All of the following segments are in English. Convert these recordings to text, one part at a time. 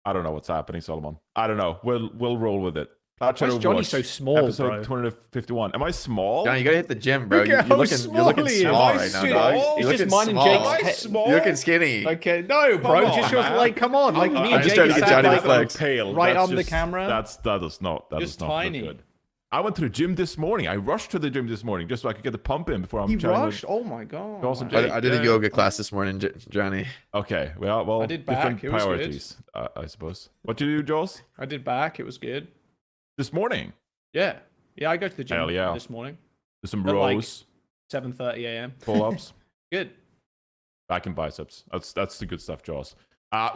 I don't know what's happening, Solomon. I don't know. We'll roll with it. Plat Chat Why is Johnny Overwatch, so small, episode bro? 251. Am I small? Johnny, you gotta hit the gym, bro. Look at You're how looking small he is. small Am I right now, small? dog. It's You're just looking mine and small. Jake's Am I head. small? You're looking skinny. Okay, no, bro. Come Just on, your, man. like, come on. Like, me I'm and just Jake trying to sat get Johnny like, to flex. Pale. right That's on the just- camera. That does not Just look tiny. good. I went to the gym this morning. I rushed to the gym this morning just so I could get the pump in before I'm He trying rushed? to... Oh my god. Go on, Wow. Jake. I did a Yeah. yoga class this morning, Johnny. Okay, well, I did back. different It was good. priorities, I suppose. What did you do, Jules? I did back. It was good. This morning? Yeah. Yeah, I go to the gym Hell yeah. this morning. There's some At, like, rows, 7:30 a.m. pull-ups, Good. back and biceps. That's the good stuff, Jaws.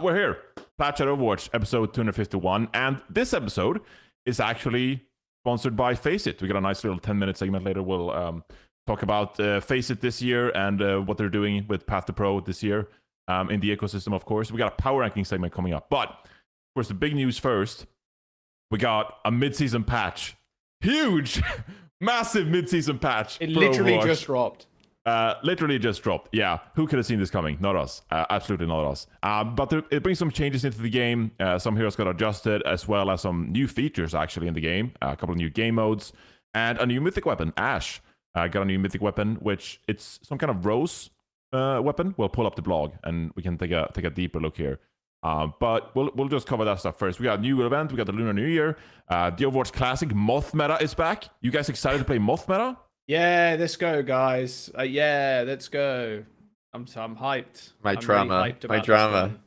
We're here. Plat Chat Overwatch, episode 251. And this episode is actually sponsored by FACEIT. We got a nice little 10-minute segment later. We'll talk about FACEIT this year and what they're doing with Path to Pro this year in the ecosystem, of course. We got a power ranking segment coming up. But, of course, the big news first. We got a mid-season patch. Huge, massive mid-season patch. It for literally Overwatch. just dropped. Literally just dropped. Yeah, who could have seen this coming? Not us. Absolutely not us. But it brings some changes into the game. Some heroes got adjusted, as well as some new features actually in the game. A couple of new game modes and a new mythic weapon. Ash got a new mythic weapon, which it's some kind of rose weapon. We'll pull up the blog and we can take a deeper look here. But we'll just cover that stuff first. We got a new event. We got the Lunar New Year. The Overwatch Classic Moth Meta is back. You guys excited to play Moth Meta? Yeah, let's go, guys. Yeah, let's go. I'm hyped. My I'm trauma. Really hyped My about drama. this one.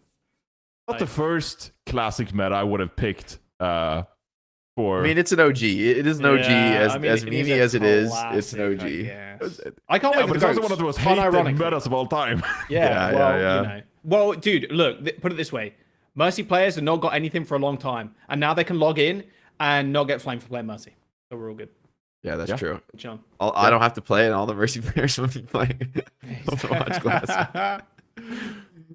Not the first classic meta I would have picked for. I mean, it's an OG. It is an OG. Yeah, As I mean, as it memey a as it is, it's classic, an OG. I guess. I can't Yeah, wait but for it's the also one of the most goats, hated unironically. metas of all time. Yeah, Yeah, well, yeah. you know. Well, dude, look, put it this way. Mercy players have not got anything for a long time, and now they can log in and not get flamed for playing Mercy. So we're all good. Yeah, that's Yeah. true. Good job. I don't have to play, and all the Mercy players will be playing Overwatch class.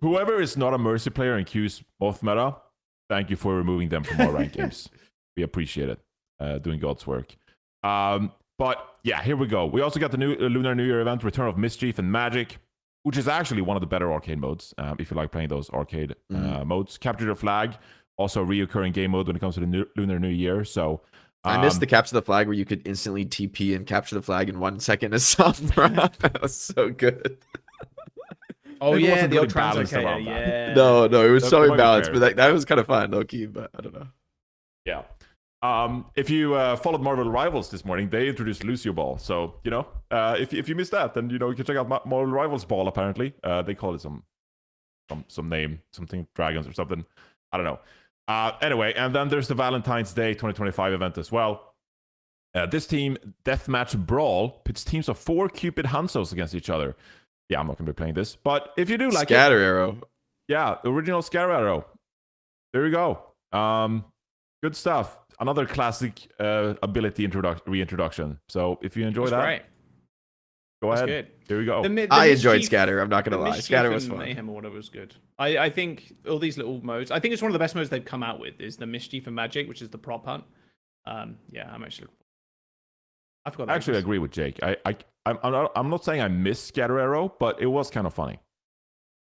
Whoever is not a Mercy player and queues Moth Meta, thank you for removing them from our rank games. We appreciate it. Doing God's work. But yeah, here we go. We also got the new Lunar New Year event, Return of Mischief and Magic, which is actually one of the better arcade modes, if you like playing those arcade modes. Capture the Flag, also a reoccurring game mode when it comes to the Lunar New Year. So I missed the capture the flag where you could instantly TP and capture the flag in 1 second as Sombra. That was so good. Oh It yeah, wasn't the old really balanced translocator. around that. Yeah. No, it was That so might be imbalanced, fair. but that was kind of fun, low key. But I don't know. yeah. If you followed Marvel Rivals this morning, they introduced Lucio Ball. So, you know, if you missed that, then, you know, you can check out Marvel Rivals Ball, apparently. They call it some name, something Dragons or something. I don't know. Anyway, and then there's the Valentine's Day 2025 event as well. This team, Deathmatch Brawl, pits teams of 4 Cupid Hansos against each other. Yeah, I'm not going to be playing this. But if you do like Scatter arrow. yeah, original Scar Arrow. There you go. Good stuff. Another classic ability reintroduction. So if you enjoy That's that, great. go That's ahead. good. Here we go. The I enjoyed Mischief- Scatter. I'm not gonna the lie. Mischief Scatter was and fun. Mayhem or whatever was good. I think all these little modes. I think it's one of the best modes they've come out with. Is the Mischief and Magic, which is the prop hunt. Yeah, I'm actually. I forgot. I actually agree with Jake. I'm not saying I miss Scatter Arrow, but it was kind of funny.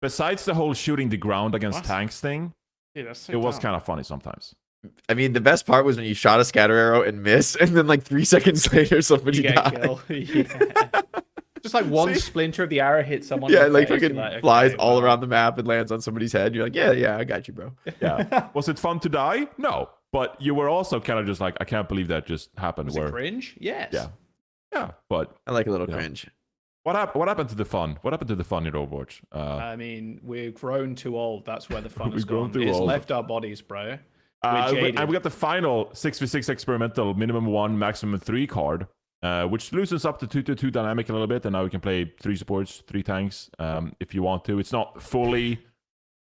Besides the whole shooting the ground against What? tanks thing, Yeah, that's so it was dumb. kind of funny sometimes. I mean, the best part was when you shot a scatter arrow and miss, and then like 3 seconds later, somebody You get died. killed. Yeah. Just like one See? splinter of the arrow hits someone. Yeah, in the like face, fucking you're like, flies okay, all well. around the map and lands on somebody's head. You're like, yeah, I got you, bro. Yeah. Was it fun to die? No. But you were also kind of just like, I can't believe that just happened. Was it cringe? Yes. Yeah. Yeah. But I like a little Yeah. cringe. what happened to the fun? What happened to the fun in Overwatch? I mean, we're grown too old. That's where the fun has We've grown gone. too It's old. left our bodies, bro. And jaded. we got the final 6v6 experimental minimum 1, maximum 3 card, which loosens up the 2-2-2 dynamic a little bit. And now we can play 3 supports, 3 tanks if you want to. It's not fully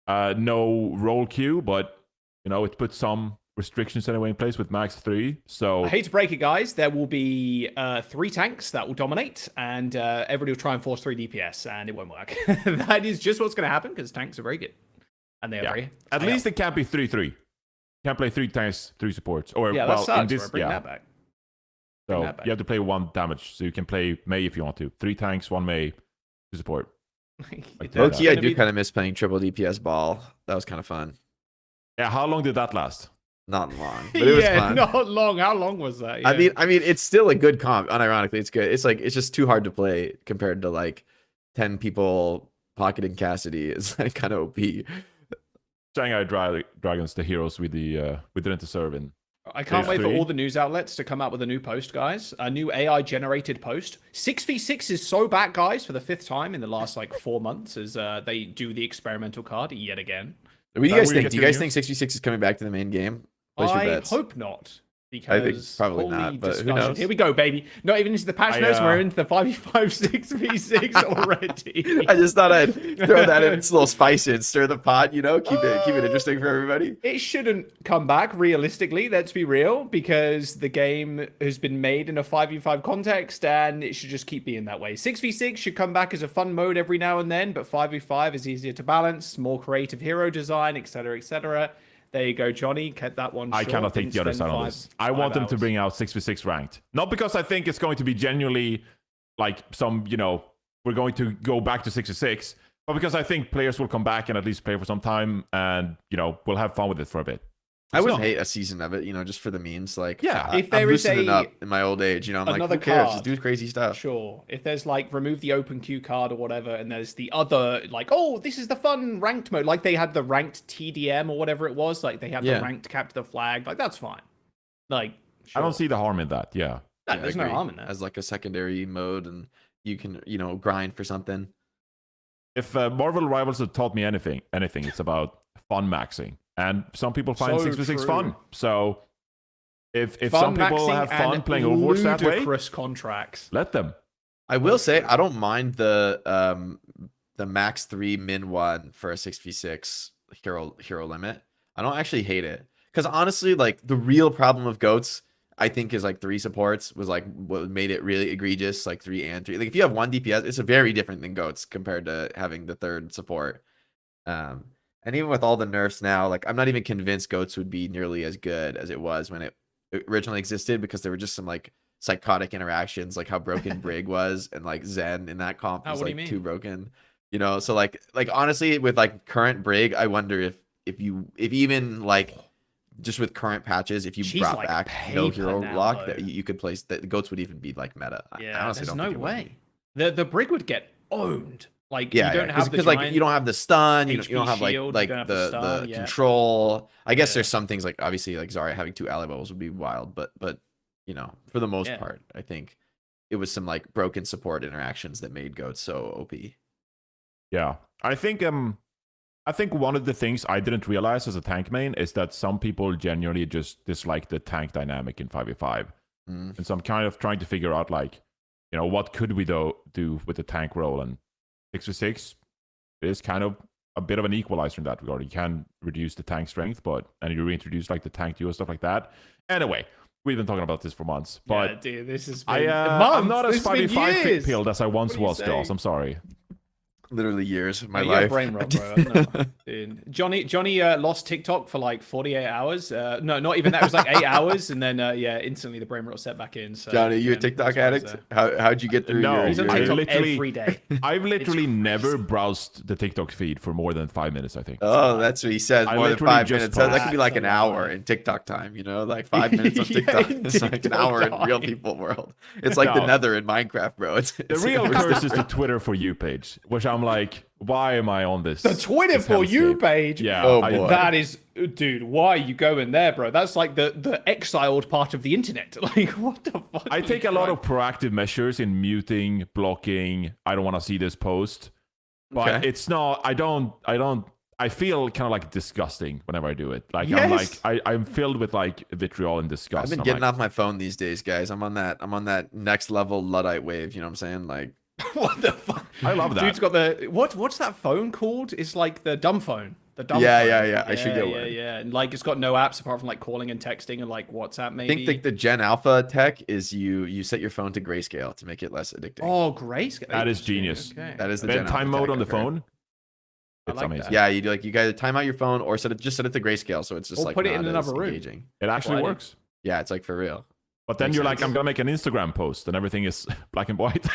no roll queue, but, you know, it puts some restrictions anyway in place with max 3. So I hate to break it, guys. There will be 3 tanks that will dominate, and everybody will try and force 3 DPS, and it won't work. That is just what's going to happen because tanks are very good, and they are very. at least it can't be 3-3. Can't play 3 tanks, 3 supports. Or yeah, well, that sucks. in this, Bro. Bring that back. So that back. you have to play 1 damage. So you can play Mei if you want to. 3 tanks, 1 Mei, 2 support. It's Low that. key, I gonna do be- kind of miss playing triple DPS ball. That was kind of fun. Yeah, how long did that last? Not long, but it was fun. Not long. How long was that? Yeah. I mean, it's still a good comp. Unironically, it's good. It's like it's just too hard to play compared to like 10 people pocketing Cassidy. Is like kind of OP. Shanghai Dragons, the heroes we didn't deserve in. I can't wait for Phase all the news outlets to come out with a new post, guys. A new AI-generated post. 6v6 is so back, guys, for the 5th time in the last, like, 4 months as they do the experimental card yet again. What do you guys Will you think? get Do you your guys news? think 6v6 is coming back to the main game? Place your I bets. hope not. Because I think probably holy not, but who discussion. knows? Here we go, baby. Not even into the patch notes. We're into the 5v5 6v6 already. I just thought I'd throw that in. It's a little spice in, stir the pot, you know, keep it interesting for everybody. It shouldn't come back realistically, let's be real, because the game has been made in a 5v5 context and it should just keep being that way. 6v6 should come back as a fun mode every now and then, but 5v5 is easier to balance, more creative hero design, etc., etc. There you go, Johnny. Kept that one short. I cannot take the other side on this. I want them to bring out 6v6 ranked. Not because I think it's going to be genuinely like some, you know, we're going to go back to 6v6, but because I think players will come back and at least play for some time and, you know, we'll have fun with it for a bit. I wouldn't hate a season of it, you know, just for the memes. Like, yeah, if there I'm is loosening up in my old age, you know, I'm like, who cares? Just do crazy stuff. Sure. If there's like remove the open queue card or whatever, and there's the other like, oh, this is the fun ranked mode. Like they had the ranked TDM or whatever it was. Like they had the ranked capture the flag. Like that's fine. Like I don't see the harm in that. Yeah. There's no harm in that. As like a secondary mode, and you can, you know, grind for something. If Marvel Rivals have taught me anything, it's about fun maxing. And some people find 6v6 fun. So if some people have fun playing Overwatch that way, contracts. let them. I will say I don't mind the max 3 min 1 for a 6v6 hero limit. I don't actually hate it. Because honestly, like the real problem of GOATs, I think, is like 3 supports was like what made it really egregious, like 3 and 3. Like if you have 1 DPS, it's a very different than GOATs compared to having the 3rd support. And even with all the nerfs now, like I'm not even convinced GOATs would be nearly as good as it was when it originally existed, because there were just some like psychotic interactions, like how broken Brig was, and like Zen in that comp was like too broken, you know. So like honestly, with like current Brig, I wonder if even like just with current patches, if you brought back no hero lock, that you could place, that the GOATs would even be like meta. Yeah, I honestly there's don't no way. The Brig would get owned. Like you don't have because like you don't have the stun, you don't have shield, like the control. I guess there's some things like obviously like Zarya having 2 ally bubbles would be wild, but you know, for the most part, I think it was some like broken support interactions that made GOAT so OP. Yeah, I think one of the things I didn't realize as a tank main is that some people genuinely just dislike the tank dynamic in 5v5, and so I'm kind of trying to figure out like, you know, what could we do with the tank role, and 6v6 is kind of a bit of an equalizer in that regard. You can reduce the tank strength, and you reintroduce like the tank duo, stuff like that. Anyway, we've been talking about this for months, but yeah, dude, this has been months. I'm not as 5v5 years. pilled as I once was, Joss. I'm sorry. Literally years of my you life. Brain rot, bro. I don't know. Dude. Johnny lost TikTok for like 48 hours. No, not even that. It was like 8 hours, and then instantly the brain rot set back in. So, Johnny, you a TikTok addict? How'd you get through? No, he's on TikTok every day. I've literally never browsed the TikTok feed for more than 5 minutes, I think. Oh, that's what he says. More than 5 minutes. That could be like an hour in TikTok time. You know, like 5 minutes of TikTok. It's like an hour in real people world. It's like the Nether in Minecraft, bro. It's the real curse is the Twitter for you page, which I'm like, why am I on this? The Twitter for you page. Yeah. Oh, boy. That is, dude. Why are you going there, bro? That's like the exiled part of the internet. Like, what the fuck? I take a lot of proactive measures in muting, blocking. I don't want to see this post, but it's not. I feel kind of like disgusting whenever I do it. Like I'm filled with like vitriol and disgust. I've been getting off my phone these days, guys. I'm on that next level Luddite wave. You know what I'm saying? Like. What the fuck? I love that. Dude's got the what's that phone called? It's like the dumb phone. The dumb phone. Yeah. I should get one. Yeah. And like it's got no apps apart from like calling and texting and like WhatsApp maybe. I think the Gen Alpha tech is you set your phone to grayscale to make it less addictive. Oh, grayscale. That is genius. Okay. That is the Gen time mode on the phone. It's like amazing. That. Yeah, you do like you guys time out your phone or set it to grayscale, so it's just like put it in another room. Engaging. It actually works. Yeah, it's like for real. But then you're like, I'm gonna make an Instagram post and everything is black and white.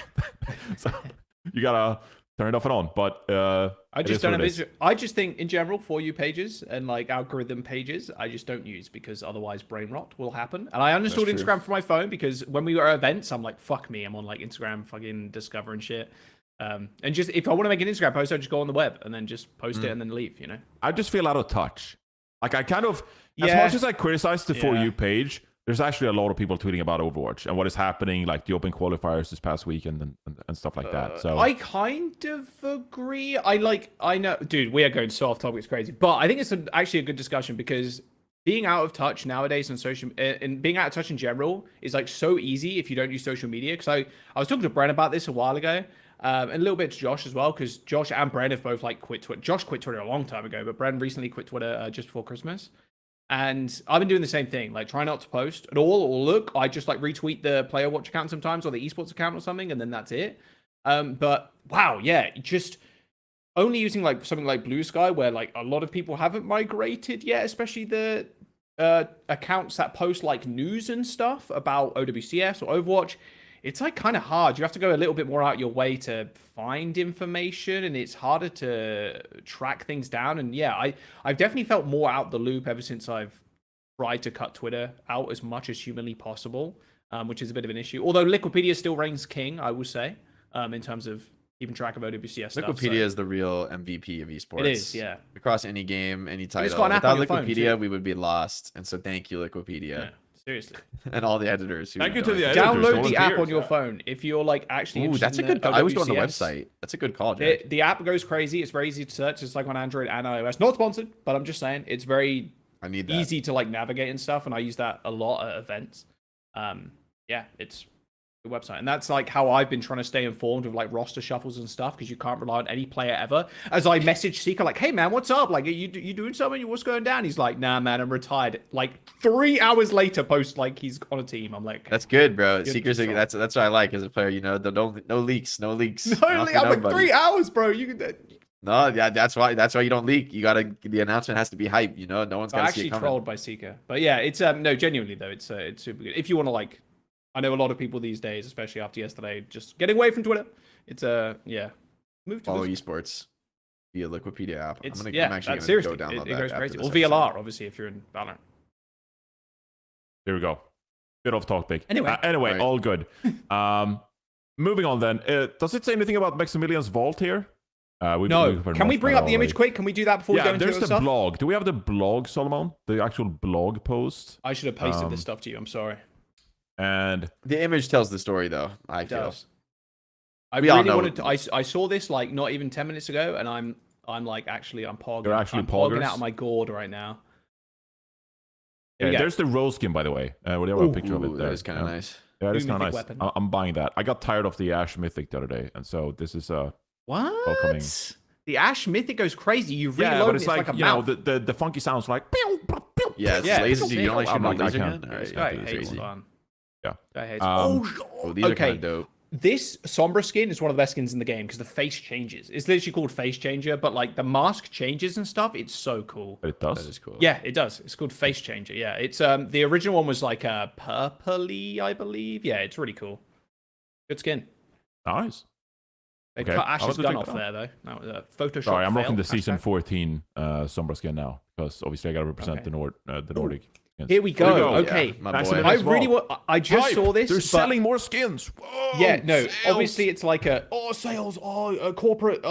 So you gotta turn it off and on. But I it just is don't what have it is. I just think in general For You pages and like algorithm pages, I just don't use because otherwise brain rot will happen. And I uninstalled That's true. Instagram from my phone because when we were at events, I'm like, fuck me, I'm on like Instagram, fucking Discover and shit. And just if I want to make an Instagram post, I just go on the web and then just post it and then leave. You know. I just feel out of touch. Like I kind of, as Yeah. much as I criticize the For Yeah. You page, there's actually a lot of people tweeting about Overwatch and what is happening, like the open qualifiers this past weekend and stuff like that. So I kind of agree. I know, dude, we are going so off topic, it's crazy. But I think it's actually a good discussion because being out of touch nowadays on social and being out of touch in general is like so easy if you don't use social media. Because I was talking to Bren about this a while ago, and a little bit to Josh as well, because Josh and Bren have both like quit Twitter. Josh quit Twitter a long time ago, but Bren recently quit Twitter just before Christmas. And I've been doing the same thing, like try not to post at all or look. I just like retweet the Player Watch account sometimes or the Esports account or something, and then that's it. But wow, yeah, just only using like something like Blue Sky, where like a lot of people haven't migrated yet, especially the accounts that post like news and stuff about OWCS or Overwatch. It's like kind of hard. You have to go a little bit more out your way to find information, and it's harder to track things down. And yeah, I've definitely felt more out the loop ever since I've tried to cut Twitter out as much as humanly possible, which is a bit of an issue. Although Liquipedia still reigns king, I will say, in terms of keeping track of OWCS stuff. Wikipedia is the real MVP of esports. It is, yeah. Across any game, any title. got an app on Without your phone, Wikipedia, too. we would be lost. And so thank you, Wikipedia. Yeah, seriously. And all the editors. Who Thank you are to doing the it. editors. Download the app volunteers, on your yeah. phone if you're like actually Ooh, interested that's a in good. the I always go on the OWCS. website. That's a good call, Jack. The app goes crazy. It's very easy to search. It's like on Android and iOS. Not sponsored, but I'm just saying it's very I need that. easy to like navigate and stuff, and I use that a lot at events. Yeah, it's a good website, and that's like how I've been trying to stay informed of like roster shuffles and stuff because you can't rely on any player ever. As I message Seeker like, "Hey man, what's up? Like, are you doing something? What's going down?" He's like, "Nah, man, I'm retired." Like 3 hours later, post like he's on a team. I'm like, That's good, bro. Good Seekers. control. That's what I like as a player. You know, no leaks. No leaks. "No, Nothing, I'm like nobody. 3 hours, bro. You can." No, yeah, that's why you don't leak. You gotta. The announcement has to be hype. You know, no one's I'm gotta see actually it coming. trolled by Seeker, but yeah, it's no, genuinely though, it's super good. If you want to like, I know a lot of people these days, especially after yesterday, just getting away from Twitter. It's yeah, move to Follow this. esports via Liquipedia app. It's I'm yeah, actually that's gonna seriously, go download it that goes after crazy. this Or episode. VLR, obviously, if you're in Valorant. There we go. Bit off topic. Anyway. Anyway, Right. all good. Moving on then. Does it say anything about Maximilian's vault here? No, can we bring up the image quick? Can we do that before we go Yeah, into there's the the stuff? blog. Do we have the blog, Solomon? The actual blog post? I should have pasted this stuff to you. I'm sorry. And The image tells the story, though. I It feel. does. I We all really know wanted it. to. I saw this like not even 10 minutes ago, and I'm like actually I'm pogging. You're actually I'm pogging poggers? out of my gourd right now. Here yeah, we go. there's the rose skin, by the way. We have a picture of it Ooh, there. that is kind of Yeah. nice. Yeah, it is New kind of mythic nice. weapon. I'm buying that. I got tired of the Ash Mythic the other day, and so this is What? Welcoming. The Ash Mythic goes crazy. You reload yeah, but and it's it's like a you know mouth. the funky sounds like pew, pew, pew, Yeah, it's Yeah, laser. it's You don't like sick. shoot I'm a not- I laser can't. gun? I Alright, just Guy can't do this hates crazy. fun. Yeah. Guy hates Um, Oh, these are okay. kind of dope. This Sombra skin is one of the best skins in the game because the face changes. It's literally called Face Changer, but like the mask changes and stuff. It's so cool. But it does. That is cool. Yeah, it does. It's called Face Changer. Yeah, it's the original one was like purpley, I believe. Yeah, it's really cool. Good skin. Nice. They Okay, cut I'll Ash's have to gun check off that out. there though. That was a Photoshop. Sorry, I'm fail, rocking the season hashtag. 14 Sombra skin now because obviously I gotta represent Okay. the Nordic. skins. Here we go. Here we go. Okay. Yeah, my Nice boy. and I as well. really want. I just Hype! saw this. They're but- selling more skins. Whoa, Yeah, no. sales! Obviously, it's like sales, corporate,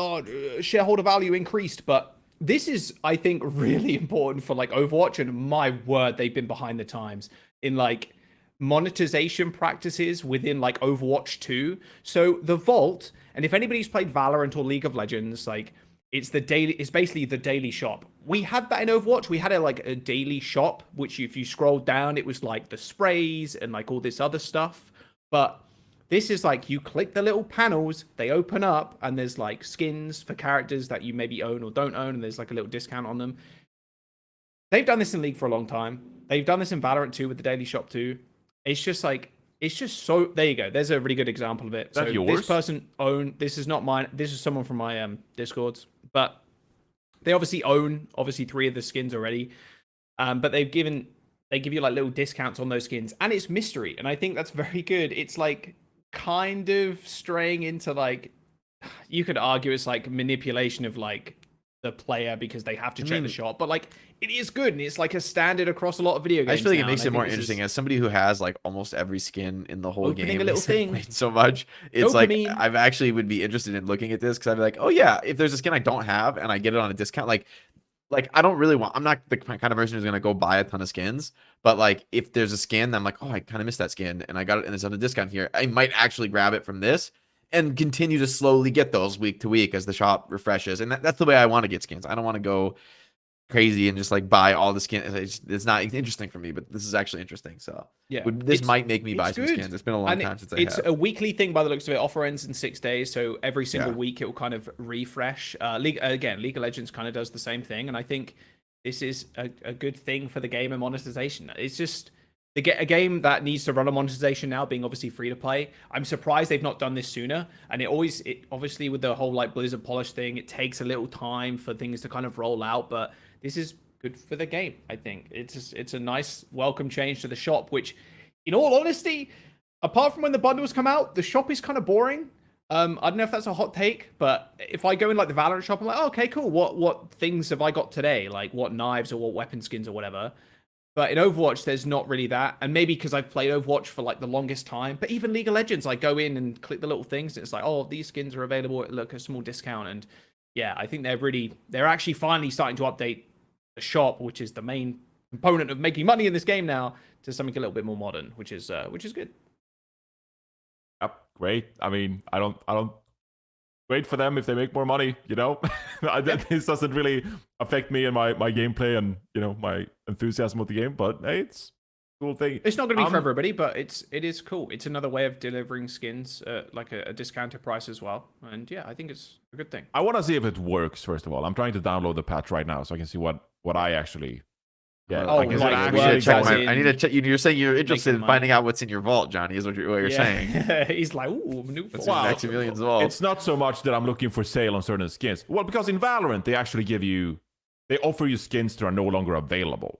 shareholder value increased. But this is, I think, really important for like Overwatch. And my word, they've been behind the times in like monetization practices within like Overwatch 2. So the Vault, and if anybody's played Valorant or League of Legends, like it's basically the daily shop. We had that in Overwatch. We had a daily shop, which if you scroll down, it was like the sprays and like all this other stuff. But this is like you click the little panels, they open up, and there's like skins for characters that you maybe own or don't own, and there's like a little discount on them. They've done this in League for a long time. They've done this in Valorant too with the daily shop too. It's just so. There you go. There's a really good example of it. Is that so yours? this person this is not mine. This is someone from my Discords, but they obviously own 3 of the skins already. But they give you like little discounts on those skins, and it's mystery, and I think that's very good. It's like kind of straying into like you could argue it's like manipulation of like the player because they have to check the shop, but like it is good and it's like a standard across a lot of video games. I just feel like it now, makes and it I more think this interesting is as somebody who has like almost every skin in the whole opening game. a little because I've thing. played so much. It's like Dopamine. I've actually would be interested in looking at this because I'd be like, oh yeah, if there's a skin I don't have and I get it on a discount, like I don't really want. I'm not the kind of person who's gonna go buy a ton of skins, but like if there's a skin, I'm like, oh, I kind of missed that skin and I got it and it's on a discount here. I might actually grab it from this and continue to slowly get those week to week as the shop refreshes. And that's the way I want to get skins. I don't want to go crazy and just like buy all the skins. It's not interesting for me, but this is actually interesting. So Yeah, this might make me buy some good. skins. It's been a long And time since I it's have. a weekly thing by the looks of it. Offer ends in 6 days, so every single Yeah. week it will kind of refresh. League of Legends kind of does the same thing, and I think this is a good thing for the game and monetization. It's just a game that needs to run on monetization now, being obviously free to play. I'm surprised they've not done this sooner. And it obviously with the whole like Blizzard polish thing, it takes a little time for things to kind of roll out. But this is good for the game. I think it's a nice welcome change to the shop. Which, in all honesty, apart from when the bundles come out, the shop is kind of boring. I don't know if that's a hot take, but if I go in like the Valorant shop, I'm like, oh, okay, cool. What things have I got today? Like what knives or what weapon skins or whatever. But in Overwatch, there's not really that. And maybe because I've played Overwatch for like the longest time. But even League of Legends, I go in and click the little things. And it's like, oh, these skins are available at a small discount. And yeah, I think they're actually finally starting to update the shop, which is the main component of making money in this game now, to something a little bit more modern, which is good. Yep, great. I mean, I don't great for them if they make more money, you know. This doesn't really affect me and my gameplay and, you know, my enthusiasm with the game, but hey, it's a cool thing. It's not going to be for everybody, but it is cool. It's another way of delivering skins like a discounted price as well. And yeah, I think it's a good thing. I want to see if it works, first of all. I'm trying to download the patch right now so I can see what I actually... Yeah, Oh, I can see like, what I need to works check as my. in I need to check. You're saying you're interested in money. finding out what's in your vault, Johnny? Is what you're saying? He's like, ooh, new What's vault. in Maximilian's vault? It's not so much that I'm looking for sale on certain skins. Well, because in Valorant, they actually they offer you skins that are no longer available.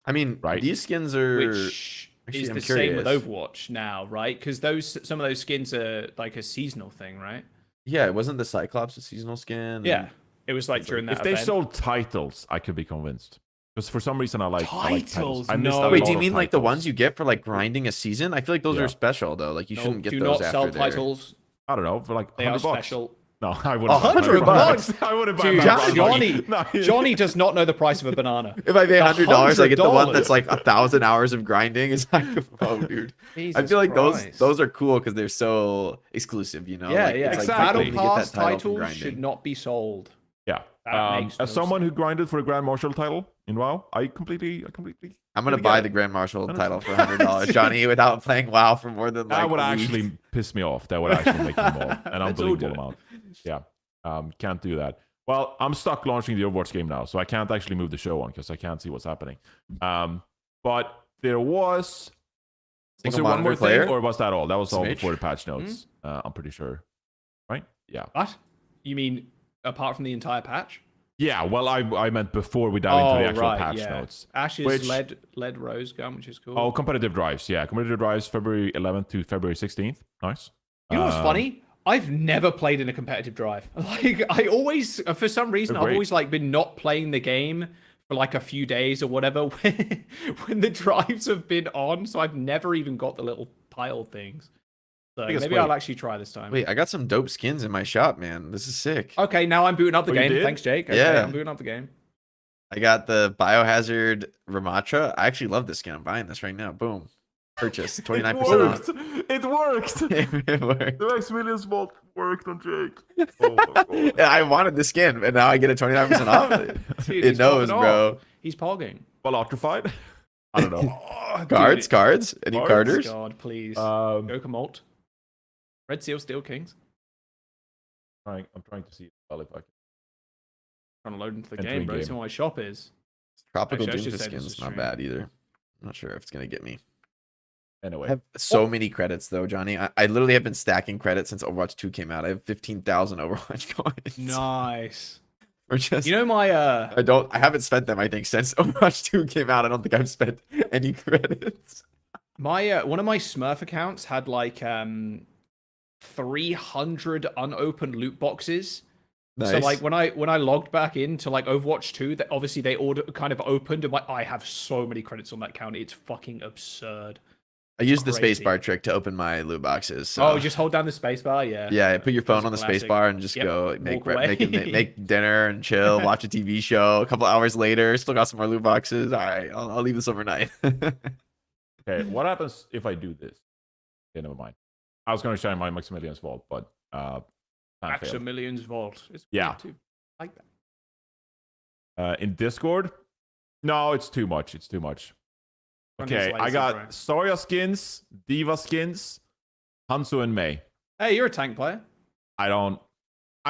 I mean, Right. these skins are. Which Actually, is I'm the same with curious. Overwatch now, right? Because some of those skins are like a seasonal thing, right? Yeah, it wasn't the Cyclops a seasonal skin. Yeah, it was like during that If they event. sold titles, I could be convinced. Because for some reason I like Titles? I missed No. out a Wait, lot do you of mean like the titles. ones you get for like grinding a season? I feel like those Yeah. are special though. Like you No, shouldn't get do those not after sell they're- titles. I don't know, for like They are $100. special. No, I wouldn't. buy $100 bucks. I wouldn't buy Dude, $100. Johnny, No. Johnny does not know the price of a banana. If I pay $100, I get the one that's $100. like 1,000 hours of grinding. It's like, oh, dude. I Jesus feel like Christ. those are cool because they're so exclusive. You know? Yeah, Like, yeah. it's like Exactly. you Battle only get Pass that title from titles grinding. should not be sold. Yeah. That makes no As someone who grinded for a Grand Marshal title in WoW, I completely I'm gonna Maybe buy get the it. Grand Marshal Understand. title for $100, Johnny, without playing WoW for more than like that would a week. actually piss me off. That would actually make me more an Let's all unbelievable do it. amount. Yeah. Can't do that. Well, I'm stuck launching the Overwatch game now, so I can't actually move the show on because I can't see what's happening. But there was Single there one monitor more player? thing, or was that all? That was all Smidge? before the patch notes. I'm pretty sure. Right? Yeah. What? You mean apart from the entire patch? Yeah. Well, I meant before we dive into the actual patch notes. Ash's Which- lead rose gun, which is cool. Oh, competitive drives. Yeah, competitive drives, February 11th to February 16th. Nice. You know what's funny? I've never played in a competitive drive. Like I always, for some reason, They're I've great. always like been not playing the game for like a few days or whatever when the drives have been on. So I've never even got the little tile things. So think it's maybe great. I'll actually try this time. Wait, I got some dope skins in my shop, man. This is sick. Okay, now I'm booting up the Oh, you game. did? Thanks, Jake. Okay, Yeah. I'm booting up the game. I got the Biohazard Ramatra. I actually love this skin. I'm buying this right now. Boom. Purchase. 29% off. It worked. It worked. The Maximilian's vault worked on Jake. Oh my god. Yeah, I wanted the skin, and now I get a 29% off. Dude, It he's knows, popping bro. off. He's pogging. Well, electrified? I don't know. Oh, Cards, dude. cards. Any Cards? carders? God, please. Um, Go Molt. Red Seal Steel Kings. I'm trying to see if I can. Trying to load into the Entering game, bro. game. See what my shop is. Tropical Actually, I should Doomsday save this skin's to not stream. bad either. I'm not sure if it's gonna get me. Anyway. I have so many credits though, Johnny. I literally have been stacking credits since Overwatch 2 came out. I have 15,000 Overwatch coins. Nice. Or just You know my I haven't spent them, I think, since Overwatch 2 came out. I don't think I've spent any credits. my one of my Smurf accounts had like 300 unopened loot boxes. Nice. So like when I logged back into like Overwatch 2, that obviously they kind of opened, and I have so many credits on that count. It's fucking absurd. I used the crazy. spacebar trick to open my loot boxes. So. Oh, just hold down the spacebar, yeah. Yeah, put your phone That's a on the classic. spacebar and just Yep, go walk away. make dinner and chill, watch a TV show. A couple hours later, still got some more loot boxes. All right, I'll leave this overnight. Okay, what happens if I do this? Okay, never mind. I was going to shine my Maximilian's Vault, but plan failed. Maximilian's Vault. It's Yeah. too. I like that. In Discord? No, it's too much. It's too much. Funny Okay, as I lazy, got bro. Soya skins, Diva skins, Hanzo and Mei. Hey, you're a tank player. I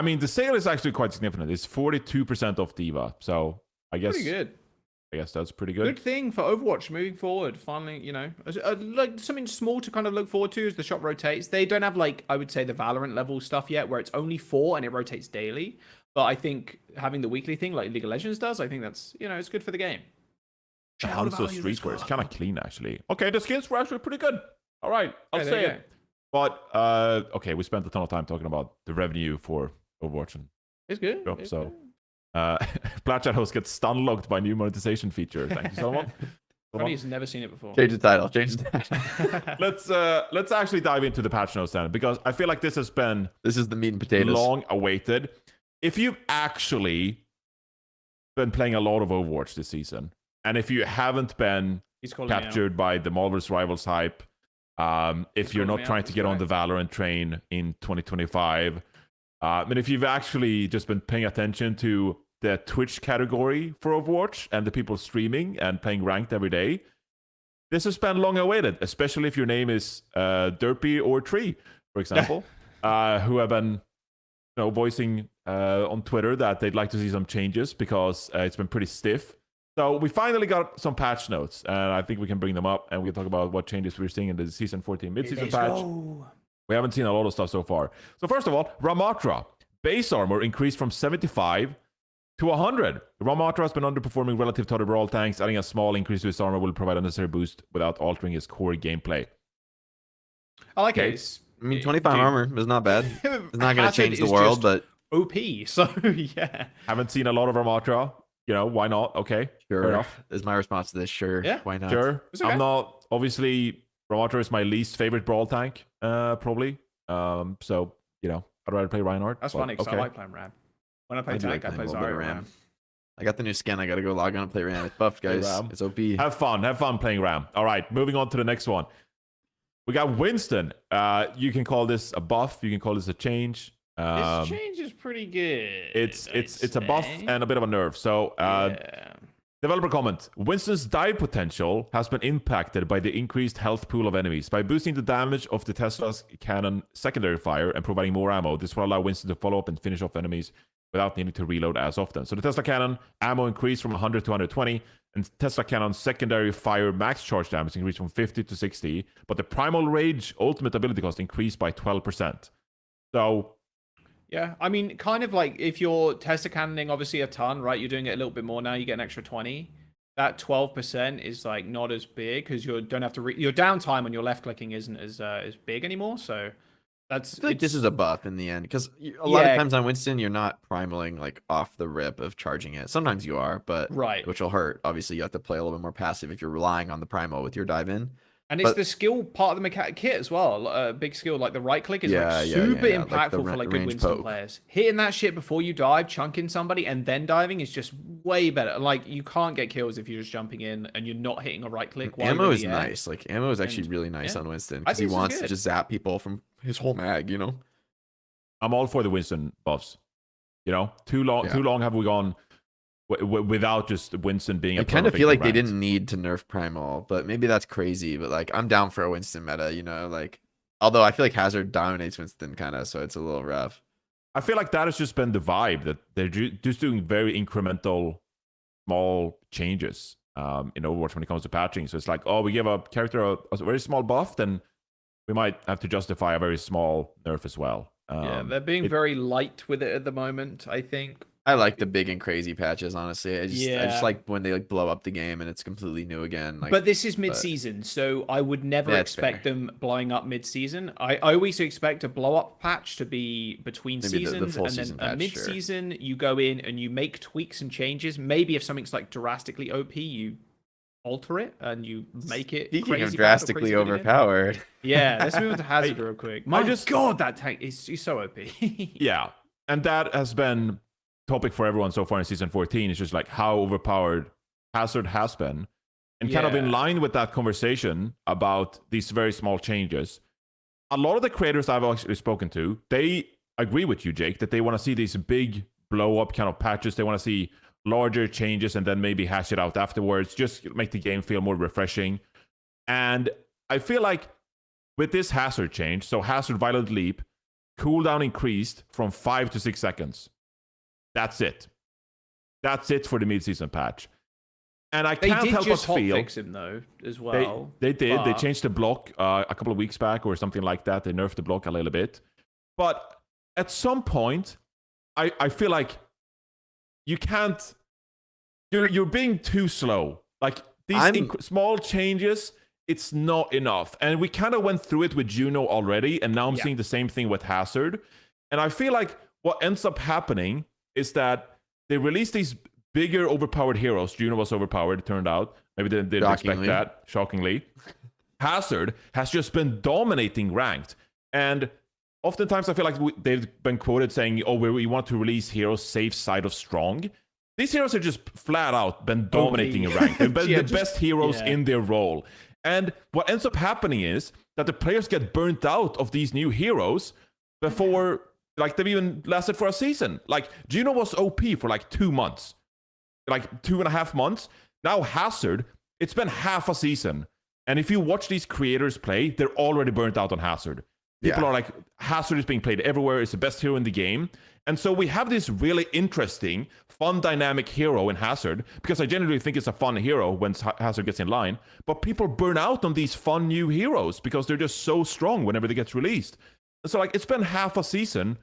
mean, the sale is actually quite significant. It's 42% off Diva, so I guess Pretty good. I guess that's pretty good. Good thing for Overwatch moving forward. Finally, you know, like something small to kind of look forward to as the shop rotates. They don't have like I would say the Valorant level stuff yet, where it's only 4 and it rotates daily. But I think having the weekly thing like League of Legends does, I think that's it's good for the game. Hanzo Streetwear. It's kind of clean actually. Okay, the skins were actually pretty good. All right, I'll Hey, there say you it. But okay, we spent a ton of time talking about the revenue for Overwatch and It's good. Drop, It's so good. Plat Chat host gets stun locked by new monetization feature. Thank you, Solomon. Ronnie's never seen it before. Change the title. Change the title. Let's actually dive into the patch notes then, because I feel like this has been This is the meat and potatoes. long awaited. If you've actually been playing a lot of Overwatch this season, and if you haven't been He's calling me out. captured by the Marvel's Rivals hype, if you're calling not me trying out, to that's get on the right. Valorant train in 2025, and if you've actually just been paying attention to the Twitch category for Overwatch and the people streaming and playing ranked every day, this has been long awaited, especially if your name is Derpy or Tree, for example, who have been voicing on Twitter that they'd like to see some changes because it's been pretty stiff. So we finally got some patch notes, and I think we can bring them up, and we can talk about what changes we're seeing in the Season 14 Midseason patch. We haven't seen a lot of stuff so far. So first of all, Ramatra. Base armor increased from 75 to 100. Ramatra has been underperforming relative to other Brawl tanks. Adding a small increase to his armor will provide a necessary boost without altering his core gameplay. I like Okay. it. I mean, 25 armor is not bad. It's not going to change the world, but OP. So yeah. Haven't seen a lot of Ramatra. Why not? Okay, fair sure. enough. Is my response to this. Sure. Yeah. Why not? Sure. It's okay. I'm not, obviously, Ramatra is my least favorite Brawl tank, probably. So, I'd rather play Reinhardt. That's but funny because okay. I like playing Ram. When I play I do tank, like I playing play a little bit of Zarya Ram. Ram. I got the new skin. I got to go log on and play Ram. It's buffed, Play guys. Ram. It's OP. Have fun playing Ram. All right, moving on to the next one. We got Winston. You can call this a buff. You can call this a change. This change is pretty good. It's a buff and a bit of a nerf. So yeah. developer comment. Winston's dive potential has been impacted by the increased health pool of enemies. By boosting the damage of the Tesla's cannon secondary fire and providing more ammo, this will allow Winston to follow up and finish off enemies without needing to reload as often. So the Tesla cannon ammo increased from 100 to 120, and Tesla cannon's secondary fire max charge damage increased from 50 to 60, but the Primal Rage ultimate ability cost increased by 12%. So Yeah, I mean, kind of like if you're Tesla cannoning obviously a ton, right? You're doing it a little bit more now. You get an extra 20. That 12% is like not as big because you don't have to. Your downtime on your left clicking isn't as big anymore. So that's. I feel like this is a buff in the end because a lot of times on Winston you're not primaling like off the rip of charging it. Sometimes you are, but right, which will hurt. Obviously, you have to play a little bit more passive if you're relying on the primal with your dive in. And it's the skill part of the mechanic kit as well. A big skill like the right click is super impactful like for like good Winston players. Hitting that shit before you dive, chunking somebody, and then diving is just way better. Like you can't get kills if you're just jumping in and you're not hitting a right click. Ammo is nice. Like ammo is actually really nice on Winston because he wants to just zap people from his whole mag. I'm all for the Winston buffs. Too long have we gone without just Winston being I kind of feel like they didn't need to nerf Primal, but maybe that's crazy. But like, I'm down for a Winston meta, like, although I feel like Hazard dominates Winston kind of, so it's a little rough. I feel like that has just been the vibe that they're just doing very incremental, small changes in Overwatch when it comes to patching. So it's like, oh, we give a character a very small buff, then we might have to justify a very small nerf as well. Yeah, they're being very light with it at the moment, I think. I like the big and crazy patches, honestly. I just Yeah. like when they like blow up the game and it's completely new again. Like, But this is mid-season, so I would never That's expect fair. them blowing up mid-season. I always expect a blow-up patch to be between Maybe the seasons, full and then season a patch, mid-season you go in and you make tweaks and changes. Maybe if something's like drastically OP, you alter it and you make it Speaking crazy of bad or drastically crazy good again. overpowered, Yeah, let's move on to Hazard real quick. My just- God, that tank is he's so OP. Yeah, and that has been topic for everyone so far in season 14. It's just like how overpowered Hazard has been, and kind of in Yeah. line with that conversation about these very small changes. A lot of the creators I've actually spoken to, they agree with you, Jake, that they want to see these big blow up kind of patches. They want to see larger changes and then maybe hash it out afterwards, just make the game feel more refreshing. And I feel like with this Hazard change, so Hazard Violent Leap, cooldown increased from 5 to 6 seconds. That's it. That's it for the mid-season patch. And I They can't did help just but feel hotfix him though as well. they did. They but- changed the block a couple of weeks back or something like that. They nerfed the block a little bit. But at some point, I feel like you can't. You're being too slow. Like these small changes, it's not enough. And we kind of went through it with Juno already, and now I'm seeing the same thing with Hazard. And I feel like what ends up happening is that they release these bigger overpowered heroes. Juno was overpowered, it turned out. Maybe they didn't expect that, shockingly. Hazard has just been dominating ranked. And oftentimes I feel like they've been quoted saying, oh, we want to release heroes safe side of strong. These heroes have just flat out been dominating in ranked. They've been the best heroes in their role. And what ends up happening is that the players get burnt out of these new heroes before like they've even lasted for a season. Like Juno was OP for like 2 months. Like 2.5 months. Now Hazard, it's been half a season. And if you watch these creators play, they're already burnt out on Hazard. People are like, Hazard is being played everywhere. It's the best hero in the game. And so we have this really interesting, fun, dynamic hero in Hazard, because I genuinely think it's a fun hero when Hazard gets in line. But people burn out on these fun new heroes because they're just so strong whenever they get released. And so like it's been half a season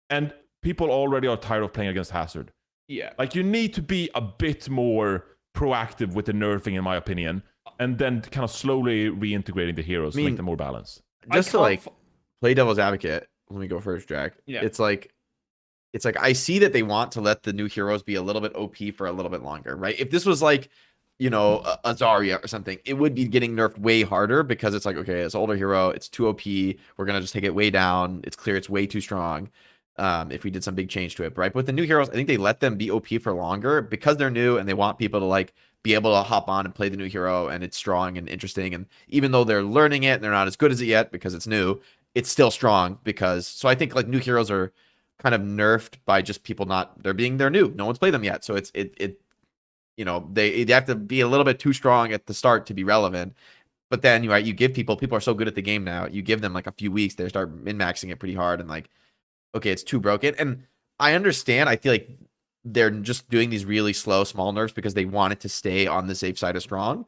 and people already are tired of playing against Hazard. Yeah. Like you need to be a bit more proactive with the nerfing, in my opinion, and then kind of slowly reintegrating the heroes to make them more balanced. Just to like play devil's advocate, let me go first, Jack. Yeah. It's like I see that they want to let the new heroes be a little bit OP for a little bit longer, right? If this was like, you know, a Zarya or something, it would be getting nerfed way harder because it's like, okay, it's an older hero, it's too OP, we're gonna just take it way down. It's clear it's way too strong. If we did some big change to it, right? But with the new heroes, I think they let them be OP for longer because they're new and they want people to like be able to hop on and play the new hero and it's strong and interesting. And even though they're learning it and they're not as good as it yet because it's new, it's still strong because so I think like new heroes are kind of nerfed by just people they're new. No one's played them yet. So it you know, they have to be a little bit too strong at the start to be relevant. But then you give people are so good at the game now. You give them like a few weeks, they start min-maxing it pretty hard and like, okay, it's too broken. And I understand. I feel like they're just doing these really slow, small nerfs because they want it to stay on the safe side of strong.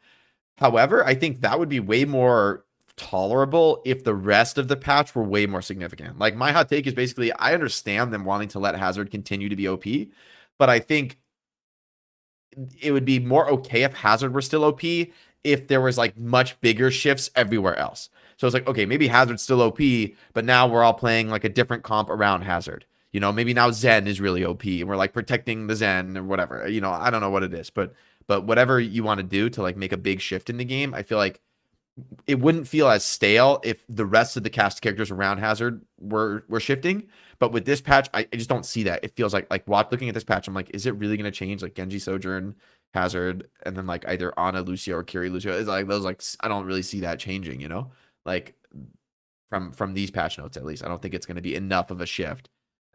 However, I think that would be way more tolerable if the rest of the patch were way more significant. Like my hot take is basically, I understand them wanting to let Hazard continue to be OP, but I think it would be more okay if Hazard were still OP if there was like much bigger shifts everywhere else. So it's like, okay, maybe Hazard's still OP, but now we're all playing like a different comp around Hazard. You know, maybe now Zen is really OP and we're like protecting the Zen or whatever. You know, I don't know what it is, but whatever you want to do to like make a big shift in the game, I feel like it wouldn't feel as stale if the rest of the cast characters around Hazard were shifting. But with this patch, I just don't see that. It feels like looking at this patch, I'm like, is it really going to change like Genji, Sojourn, Hazard, and then like either Ana, Lucio, or Kiri, Lucio? It's like those like I don't really see that changing, you know, like from these patch notes at least. I don't think it's going to be enough of a shift.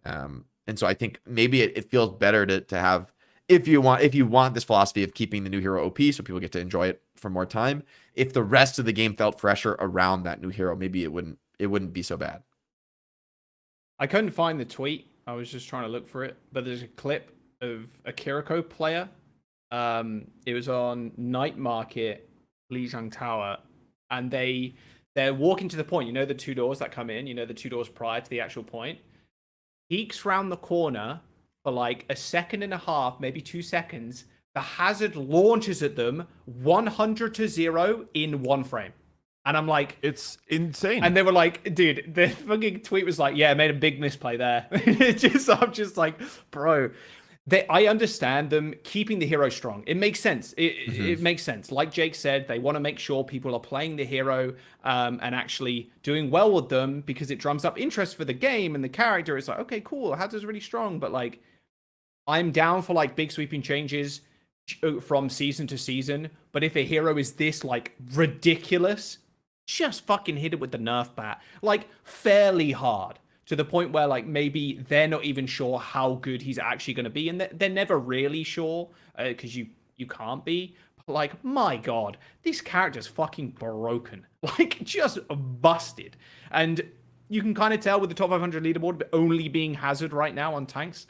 And so I think maybe it feels better to have if you want this philosophy of keeping the new hero OP so people get to enjoy it for more time. If the rest of the game felt fresher around that new hero, maybe it wouldn't be so bad. I couldn't find the tweet. I was just trying to look for it, but there's a clip of a Kiriko player. It was on Night Market, Lijiang Tower, and they're walking to the point. You know the two doors that come in. You know the two doors prior to the actual point. Peeks round the corner for like a second and a half, maybe 2 seconds. The hazard launches at them 100 to 0 in 1 frame. And I'm like, It's insane. and they were like, dude, the fucking tweet was like, yeah, I made a big misplay there. I'm just like, bro. I understand them keeping the hero strong. It makes sense. It makes sense. Like Jake said, they want to make sure people are playing the hero and actually doing well with them because it drums up interest for the game and the character. It's like, okay, cool. Hazard's really strong. But like, I'm down for like big sweeping changes from season to season. But if a hero is this like ridiculous, just fucking hit it with the Nerf bat. Like, fairly hard. To the point where, like, maybe they're not even sure how good he's actually going to be. And they're never really sure, because you can't be. But, like, my God, this character's fucking broken. Like, just busted. And you can kind of tell with the top 500 leaderboard only being Hazard right now on tanks.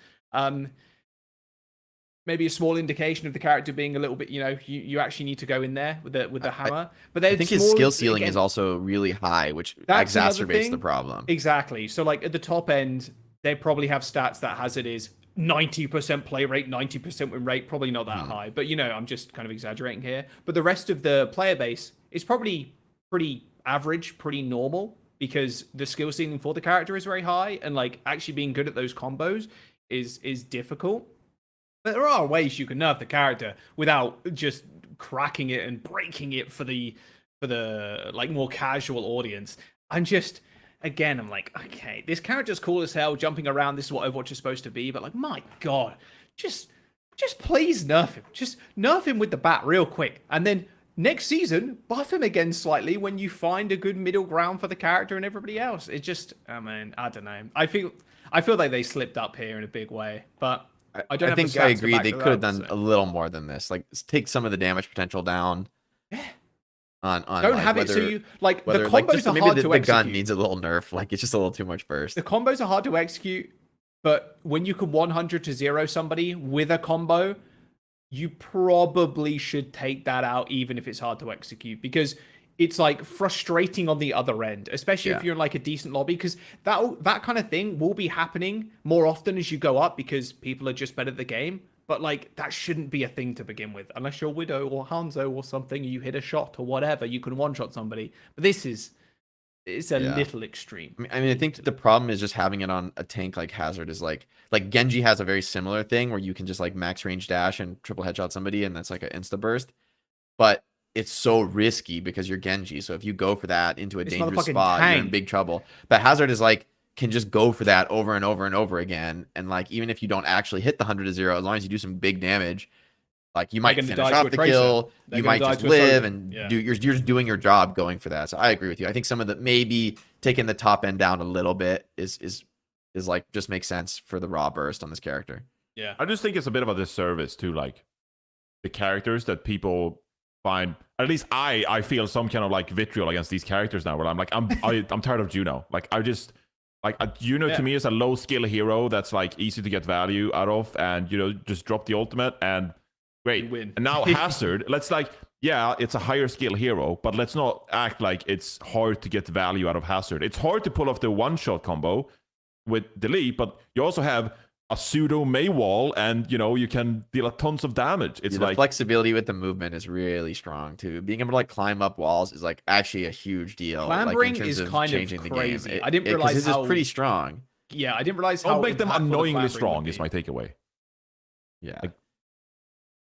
Maybe a small indication of the character being a little bit, you actually need to go in there with the hammer. But I think his skill ceiling is also really high, which exacerbates the problem. Exactly. So like at the top end, they probably have stats that Hazard is 90% play rate, 90% win rate, probably not that high. But I'm just kind of exaggerating here. But the rest of the player base is probably pretty average, pretty normal, because the skill ceiling for the character is very high, and like actually being good at those combos is difficult. But there are ways you can nerf the character without just cracking it and breaking it for the like more casual audience. I'm like, okay, this character's cool as hell, jumping around. This is what Overwatch is supposed to be. But like, my God, just please nerf him. Just nerf him with the bat real quick, and then next season buff him again slightly when you find a good middle ground for the character and everybody else. It just, I mean, I don't know. I feel like they slipped up here in a big way, but. I think I agree. They could have done a little more than this. Like, take some of the damage potential down. Yeah. On don't like, have whether, it so you like whether, the combos are hard to execute. The gun needs a little nerf. Like, it's just a little too much burst. The combos are hard to execute, but when you can 100 to 0 somebody with a combo, you probably should take that out, even if it's hard to execute, because it's like frustrating on the other end, especially if you're in like a decent lobby, because that kind of thing will be happening more often as you go up because people are just better at the game. But like, that shouldn't be a thing to begin with, unless you're Widow or Hanzo or something. You hit a shot or whatever, you can one shot somebody. But it's a little extreme. I mean, I think the problem is just having it on a tank like Hazard is like Genji has a very similar thing where you can just like max range dash and triple headshot somebody, and that's like an insta burst. But it's so risky because you're Genji. So if you go for that into a dangerous spot, you're in big trouble. But Hazard is like, can just go for that over and over and over again. And like, even if you don't actually hit the 100 to 0, as long as you do some big damage, like you might finish off the kill, you might just live and you're just doing your job going for that. So I agree with you. I think some of the, maybe taking the top end down a little bit is like, just makes sense for the raw burst on this character. Yeah. I just think it's a bit of a disservice to like the characters that people find. At least I feel some kind of like vitriol against these characters now, where I'm like, I'm tired of Juno. Like, I just like Juno to me is a low skill hero that's like easy to get value out of, and just drop the ultimate and great. Win. And now Hazard, let's like, yeah, it's a higher skill hero, but let's not act like it's hard to get value out of Hazard. It's hard to pull off the one shot combo with delete, but you also have a pseudo May wall, and you can deal a tons of damage. It's the flexibility with the movement is really strong too. Being able to like climb up walls is like actually a huge deal. Clambering like, is kind of crazy. I didn't realize this is pretty strong. Yeah, I didn't realize how. Don't make them annoyingly strong. Is my takeaway. Yeah. Like,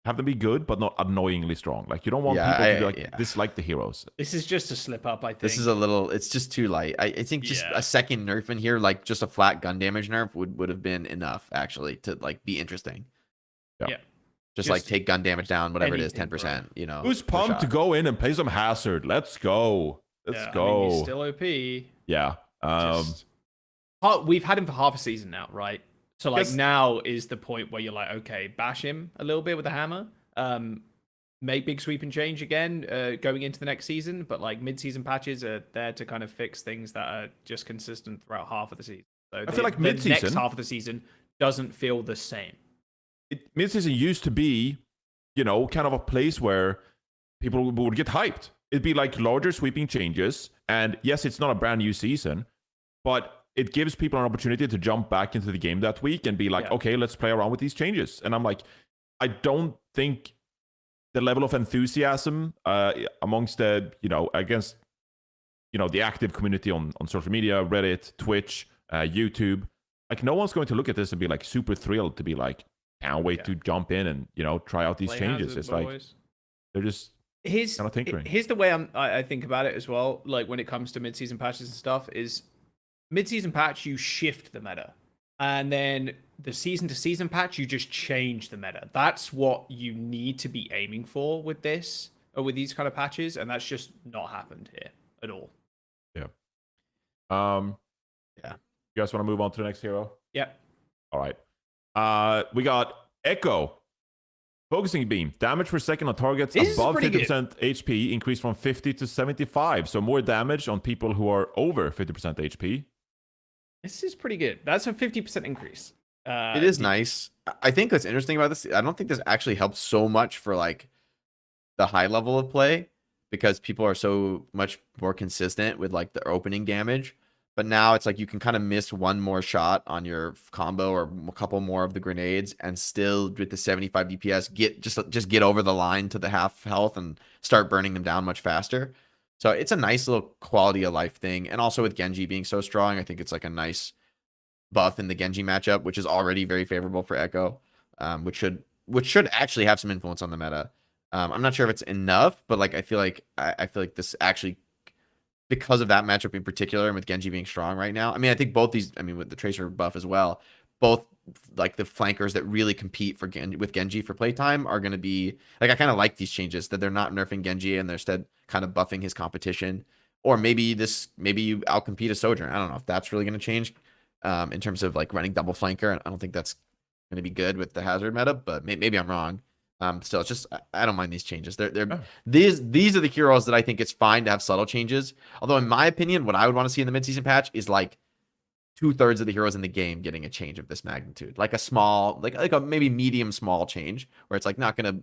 have them be good, but not annoyingly strong. Like, you don't want people to dislike the heroes. This is just a slip up, I think. This is it's just too light. I think just a second nerf in here, like just a flat gun damage nerf would have been enough actually to like be interesting. Yeah. Just like take gun damage down, whatever it is, 10%, Who's pumped to go in and play some Hazard? Let's go. Let's go. I mean, he's still OP. Yeah. We've had him for half a season now, right? So like now is the point where you're like, okay, bash him a little bit with a hammer, make big sweep and change again going into the next season. But like mid-season patches are there to kind of fix things that are just consistent throughout half of the season. So I feel like the next half of the season doesn't feel the same. Mid-season used to be, kind of a place where people would get hyped. It'd be like larger sweeping changes. And yes, it's not a brand new season, but it gives people an opportunity to jump back into the game that week and be like, okay, let's play around with these changes. And I'm like, I don't think the level of enthusiasm amongst the, against, the active community on social media, Reddit, Twitch, YouTube, like no one's going to look at this and be like super thrilled to be like, can't wait to jump in and, try out these changes. It's like, they're just kind of tinkering. Here's the way I think about it as well. Like when it comes to mid-season patches and stuff is mid-season patch, you shift the meta. And then the season to season patch, you just change the meta. That's what you need to be aiming for with this or with these kind of patches. And that's just not happened here at all. Yeah. You guys want to move on to the next hero? Yep. All right. We got Echo. Focusing beam. Damage per second on targets above 50% HP increased from 50 to 75. So more damage on people who are over 50% HP. This is pretty good. That's a 50% increase. It is nice. I think what's interesting about this, I don't think this actually helps so much for like the high level of play because people are so much more consistent with like the opening damage. But now it's like you can kind of miss one more shot on your combo or a couple more of the grenades and still with the 75 DPS just get over the line to the half health and start burning them down much faster. So it's a nice little quality of life thing. And also with Genji being so strong, I think it's like a nice buff in the Genji matchup, which is already very favorable for Echo, which should actually have some influence on the meta. I'm not sure if it's enough, but like I feel like this actually, because of that matchup in particular, and with Genji being strong right now. I mean, I think both these, with the Tracer buff as well, both like the flankers that really compete for with Genji for playtime are going to be like, I kind of like these changes that they're not nerfing Genji and they're instead kind of buffing his competition. Or maybe you outcompete a Sojourn. I don't know if that's really going to change in terms of like running double flanker. I don't think that's going to be good with the hazard meta, but maybe I'm wrong. Still, it's just I don't mind these changes. These are the heroes that I think it's fine to have subtle changes. Although in my opinion, what I would want to see in the midseason patch is like 2/3 of the heroes in the game getting a change of this magnitude, like a small, like a maybe medium small change where it's like not gonna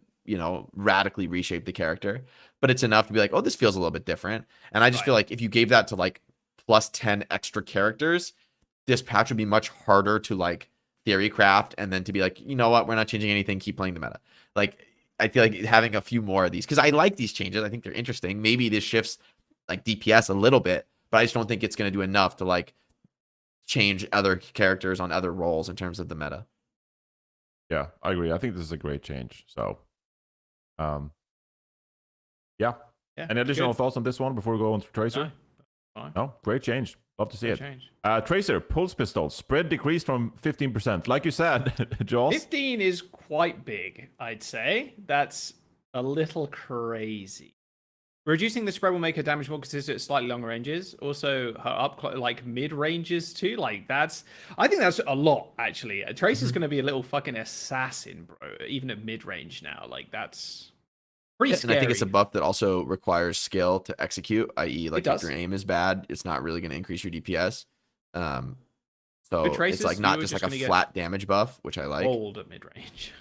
radically reshape the character, but it's enough to be like, oh, this feels a little bit different. And I just feel like if you gave that to like plus 10 extra characters, this patch would be much harder to like theory craft and then to be like, you know what, we're not changing anything, keep playing the meta. Like, I feel like having a few more of these, because I like these changes. I think they're interesting. Maybe this shifts like DPS a little bit, but I just don't think it's going to do enough to like change other characters on other roles in terms of the meta. Yeah, I agree. I think this is a great change. So, yeah. Any additional thoughts on this one before we go on to Tracer? No, great change. Love to see it. Tracer, pulse pistol, spread decreased from 15%. Like you said, Jaws. 15 is quite big, I'd say. That's a little crazy. Reducing the spread will make her damage more consistent at slightly longer ranges. Also, her up like mid ranges too. Like I think that's a lot actually. Tracer's going to be a little fucking assassin, bro. Even at mid range now, like that's pretty scary. And I think it's a buff that also requires skill to execute, i.e., like if your aim is bad, it's not really going to increase your DPS. So it's like not just like a flat damage buff, which I like. Old at mid range,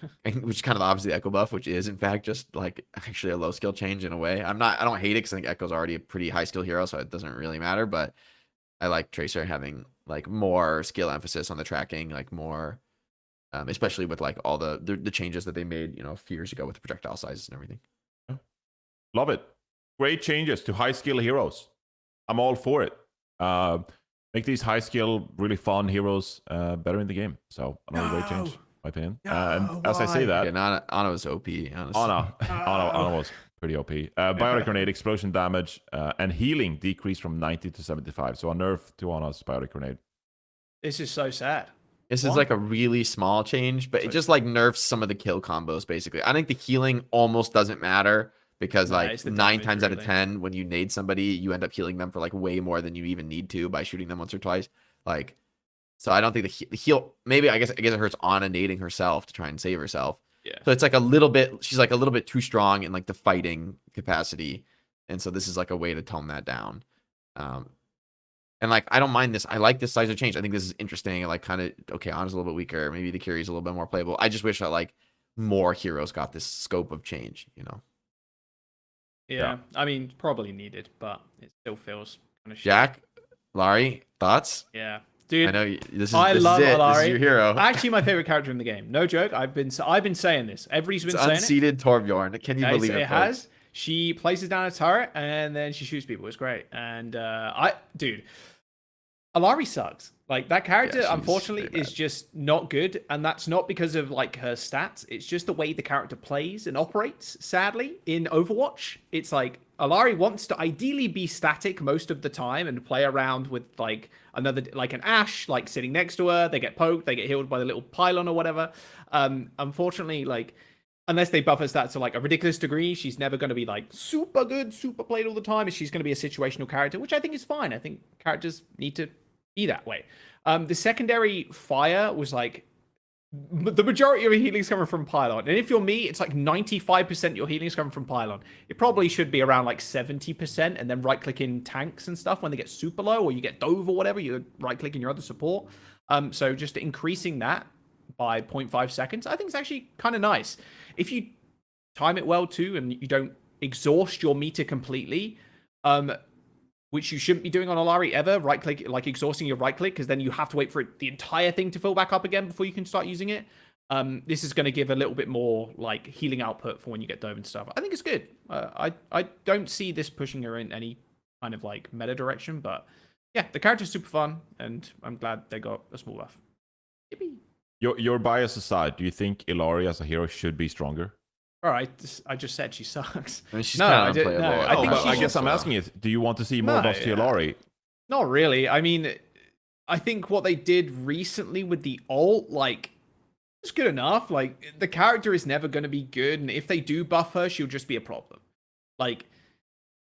which is kind of the opposite of the Echo buff, which is in fact just like actually a low skill change in a way. I don't hate it because I think Echo's already a pretty high skill hero, so it doesn't really matter. But I like Tracer having like more skill emphasis on the tracking, like more, especially with like all the changes that they made, a few years ago with the projectile sizes and everything. Love it. Great changes to high skill heroes. I'm all for it. Make these high skill, really fun heroes better in the game. So another great change, in my opinion. And as I say that, Ana was OP. Honestly. Ana was pretty OP. Biotic grenade, explosion damage, and healing decreased from 90 to 75. So a nerf to Ana's biotic grenade. This is so sad. This is like a really small change, but it just like nerfs some of the kill combos. Basically, I think the healing almost doesn't matter. Because like 9 times out of 10, when you nade somebody, you end up healing them for like way more than you even need to by shooting them once or twice. Like, so I don't think the heal. Maybe I guess it hurts Ana nading herself to try and save herself. Yeah. So it's like a little bit. She's like a little bit too strong in like the fighting capacity, and so this is like a way to tone that down. And like I don't mind this. I like this size of change. I think this is interesting. Like kind of okay. Ana's a little bit weaker. Maybe the Kyrie's a little bit more playable. I just wish that like more heroes got this scope of change. Yeah, I mean, probably needed, but it still feels kind of shit. Jack, Larry, thoughts? Yeah, Dude, I know this I is love it. Alari. This is your hero. Actually, my favorite character in the game. No joke. I've been saying this. Everybody's been It's saying it. unseated Torbjorn. Can you believe it? It has. She places down a turret and then she shoots people. It's great. And dude, Alari sucks. Like that character, Yeah, she's unfortunately, pretty bad. is just not good, and that's not because of like her stats. It's just the way the character plays and operates. Sadly, in Overwatch, it's like Alari wants to ideally be static most of the time and play around with like another, like an Ashe, like sitting next to her. They get poked, they get healed by the little pylon or whatever. Unfortunately, like unless they buff her stats to like a ridiculous degree, she's never going to be like super good, super played all the time. She's going to be a situational character, which I think is fine. I think characters need to be that way. The secondary fire was like the majority of your healing is coming from pylon, and if you're me, it's like 95% your healing is coming from pylon. It probably should be around like 70%, and then right click in tanks and stuff when they get super low, or you get dove or whatever. You right click in your other support. So just increasing that by 0.5 seconds, I think it's actually kind of nice. If you time it well too, and you don't exhaust your meter completely, which you shouldn't be doing on Alari ever, right click, like exhausting your right click, because then you have to wait for the entire thing to fill back up again before you can start using it. This is going to give a little bit more like healing output for when you get dove and stuff. I think it's good. I don't see this pushing her in any kind of like meta direction, but yeah, the character's super fun, and I'm glad they got a small buff. Yippee. Your bias aside, do you think Ilari as a hero should be stronger? All right, I just said she sucks. I mean, she's No, kind I of did- unplayable. no, I think but she's I guess I'm also- asking it. Do you want to see more No, buffs to yeah. Ilari? Not really. I mean, I think what they did recently with the ult, like, it's good enough. Like, the character is never going to be good, and if they do buff her, she'll just be a problem. Like,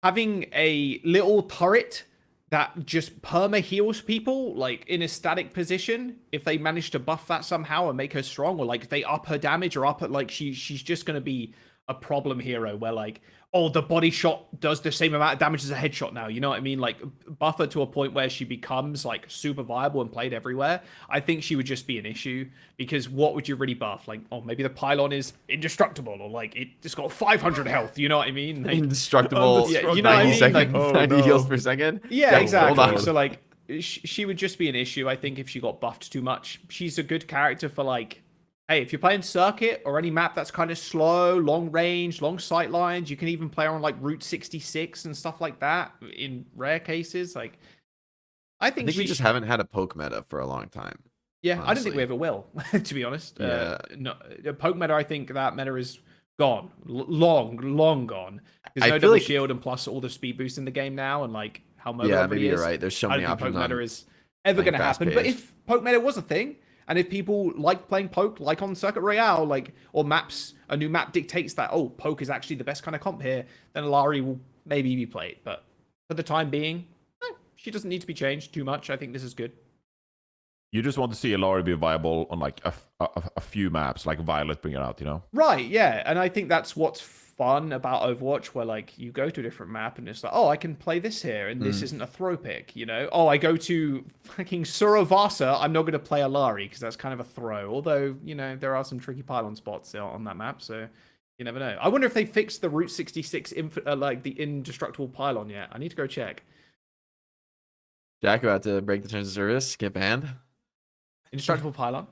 having a little turret that just perma heals people, like, in a static position, if they manage to buff that somehow and make her strong, or, like, they up her damage or up her, like, she's just going to be a problem hero where, like, oh, the body shot does the same amount of damage as a headshot now. You know what I mean? Like, buff her to a point where she becomes, like, super viable and played everywhere. I think she would just be an issue, because what would you really buff? Like, oh, maybe the pylon is indestructible, or, like, it just got 500 health. You know what I mean? Like, Indestructible. Yeah, you know what I 90 mean? second, Like, 90 heals per second. yeah, exactly. Hold on. So, like, she would just be an issue, I think, if she got buffed too much. She's a good character for, like, hey, if you're playing Circuit or any map that's kind of slow, long range, long sight lines, you can even play on like Route 66 and stuff like that in rare cases. Like, I think we just haven't had a poke meta for a long time. yeah, I don't think we honestly. ever will, to be honest. Yeah. No, the poke meta, I think that meta is gone, long gone. There's I no feel double like- shield, and plus all the speed boost in the game now, and like how mobile Yeah, everybody maybe is. you're right. There's so I many don't think options poke meta on. is ever playing going to happen. But fast-paced. if poke meta was a thing, and if people like playing poke, like on Circuit Royale, like, or maps, a new map dictates that, oh, poke is actually the best kind of comp here, then Alari will maybe be played. But for the time being, she doesn't need to be changed too much. I think this is good. You just want to see Ilari be viable on like a few maps, like Violet bring it out, you know? Right, yeah. And I think that's what's fun about Overwatch, where like you go to a different map and it's like, oh, I can play this here, and this isn't a throw pick, you know? Oh, I go to fucking Suravasa, I'm not going to play Alari because that's kind of a throw. Although, you know, there are some tricky pylon spots on that map, so you never know. I wonder if they fixed the Route 66, like the indestructible pylon yet. I need to go check. Jack about to break the terms of service, get banned. Indestructible pylon.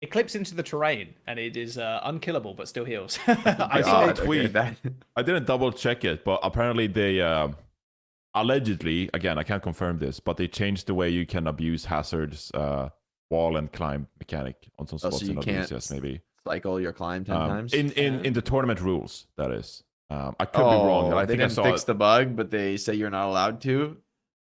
It clips into the terrain, and it is unkillable, but still heals. I I saw think a tweet. I didn't double check it, but apparently they allegedly, again, I can't confirm this, but they changed the way you can abuse hazards, wall and climb mechanic on some so spots you in can't OBS, maybe. Cycle your climb 10 times. In the tournament rules, that is. I could be wrong. I they think I didn't saw fix it. the bug, but they say you're not allowed to.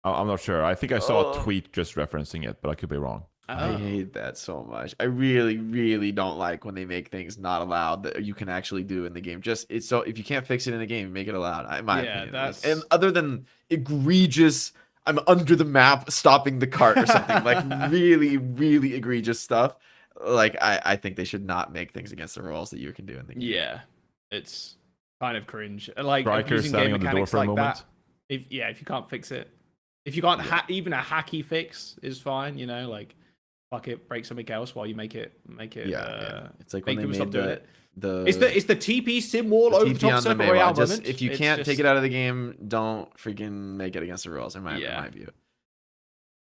I'm not sure. I think I saw a Oh. tweet just referencing it, but I could be wrong. I hate that so much. I really, really don't like when they make things not allowed that you can actually do in the game. Just it's so if you can't fix it in the game, make it allowed. In my opinion, that's... and other than egregious, I'm under the map stopping the cart or something like really, really egregious stuff. Like I think they should not make things against the rules that you can do in the game. Yeah, it's kind of cringe. Like Striker using standing game on the door mechanics for a like moment. that. If you can't fix it, if you can't even a hacky fix is fine. You know, like fuck it, break something else while you make it. Yeah. It's like make when they people made stop doing it. the It's the TP sim wall the over TP the top on the Circuit Mayweather. Royale Just moment. if you It's can't just... take it out of the game, don't freaking make it against the rules. In my view.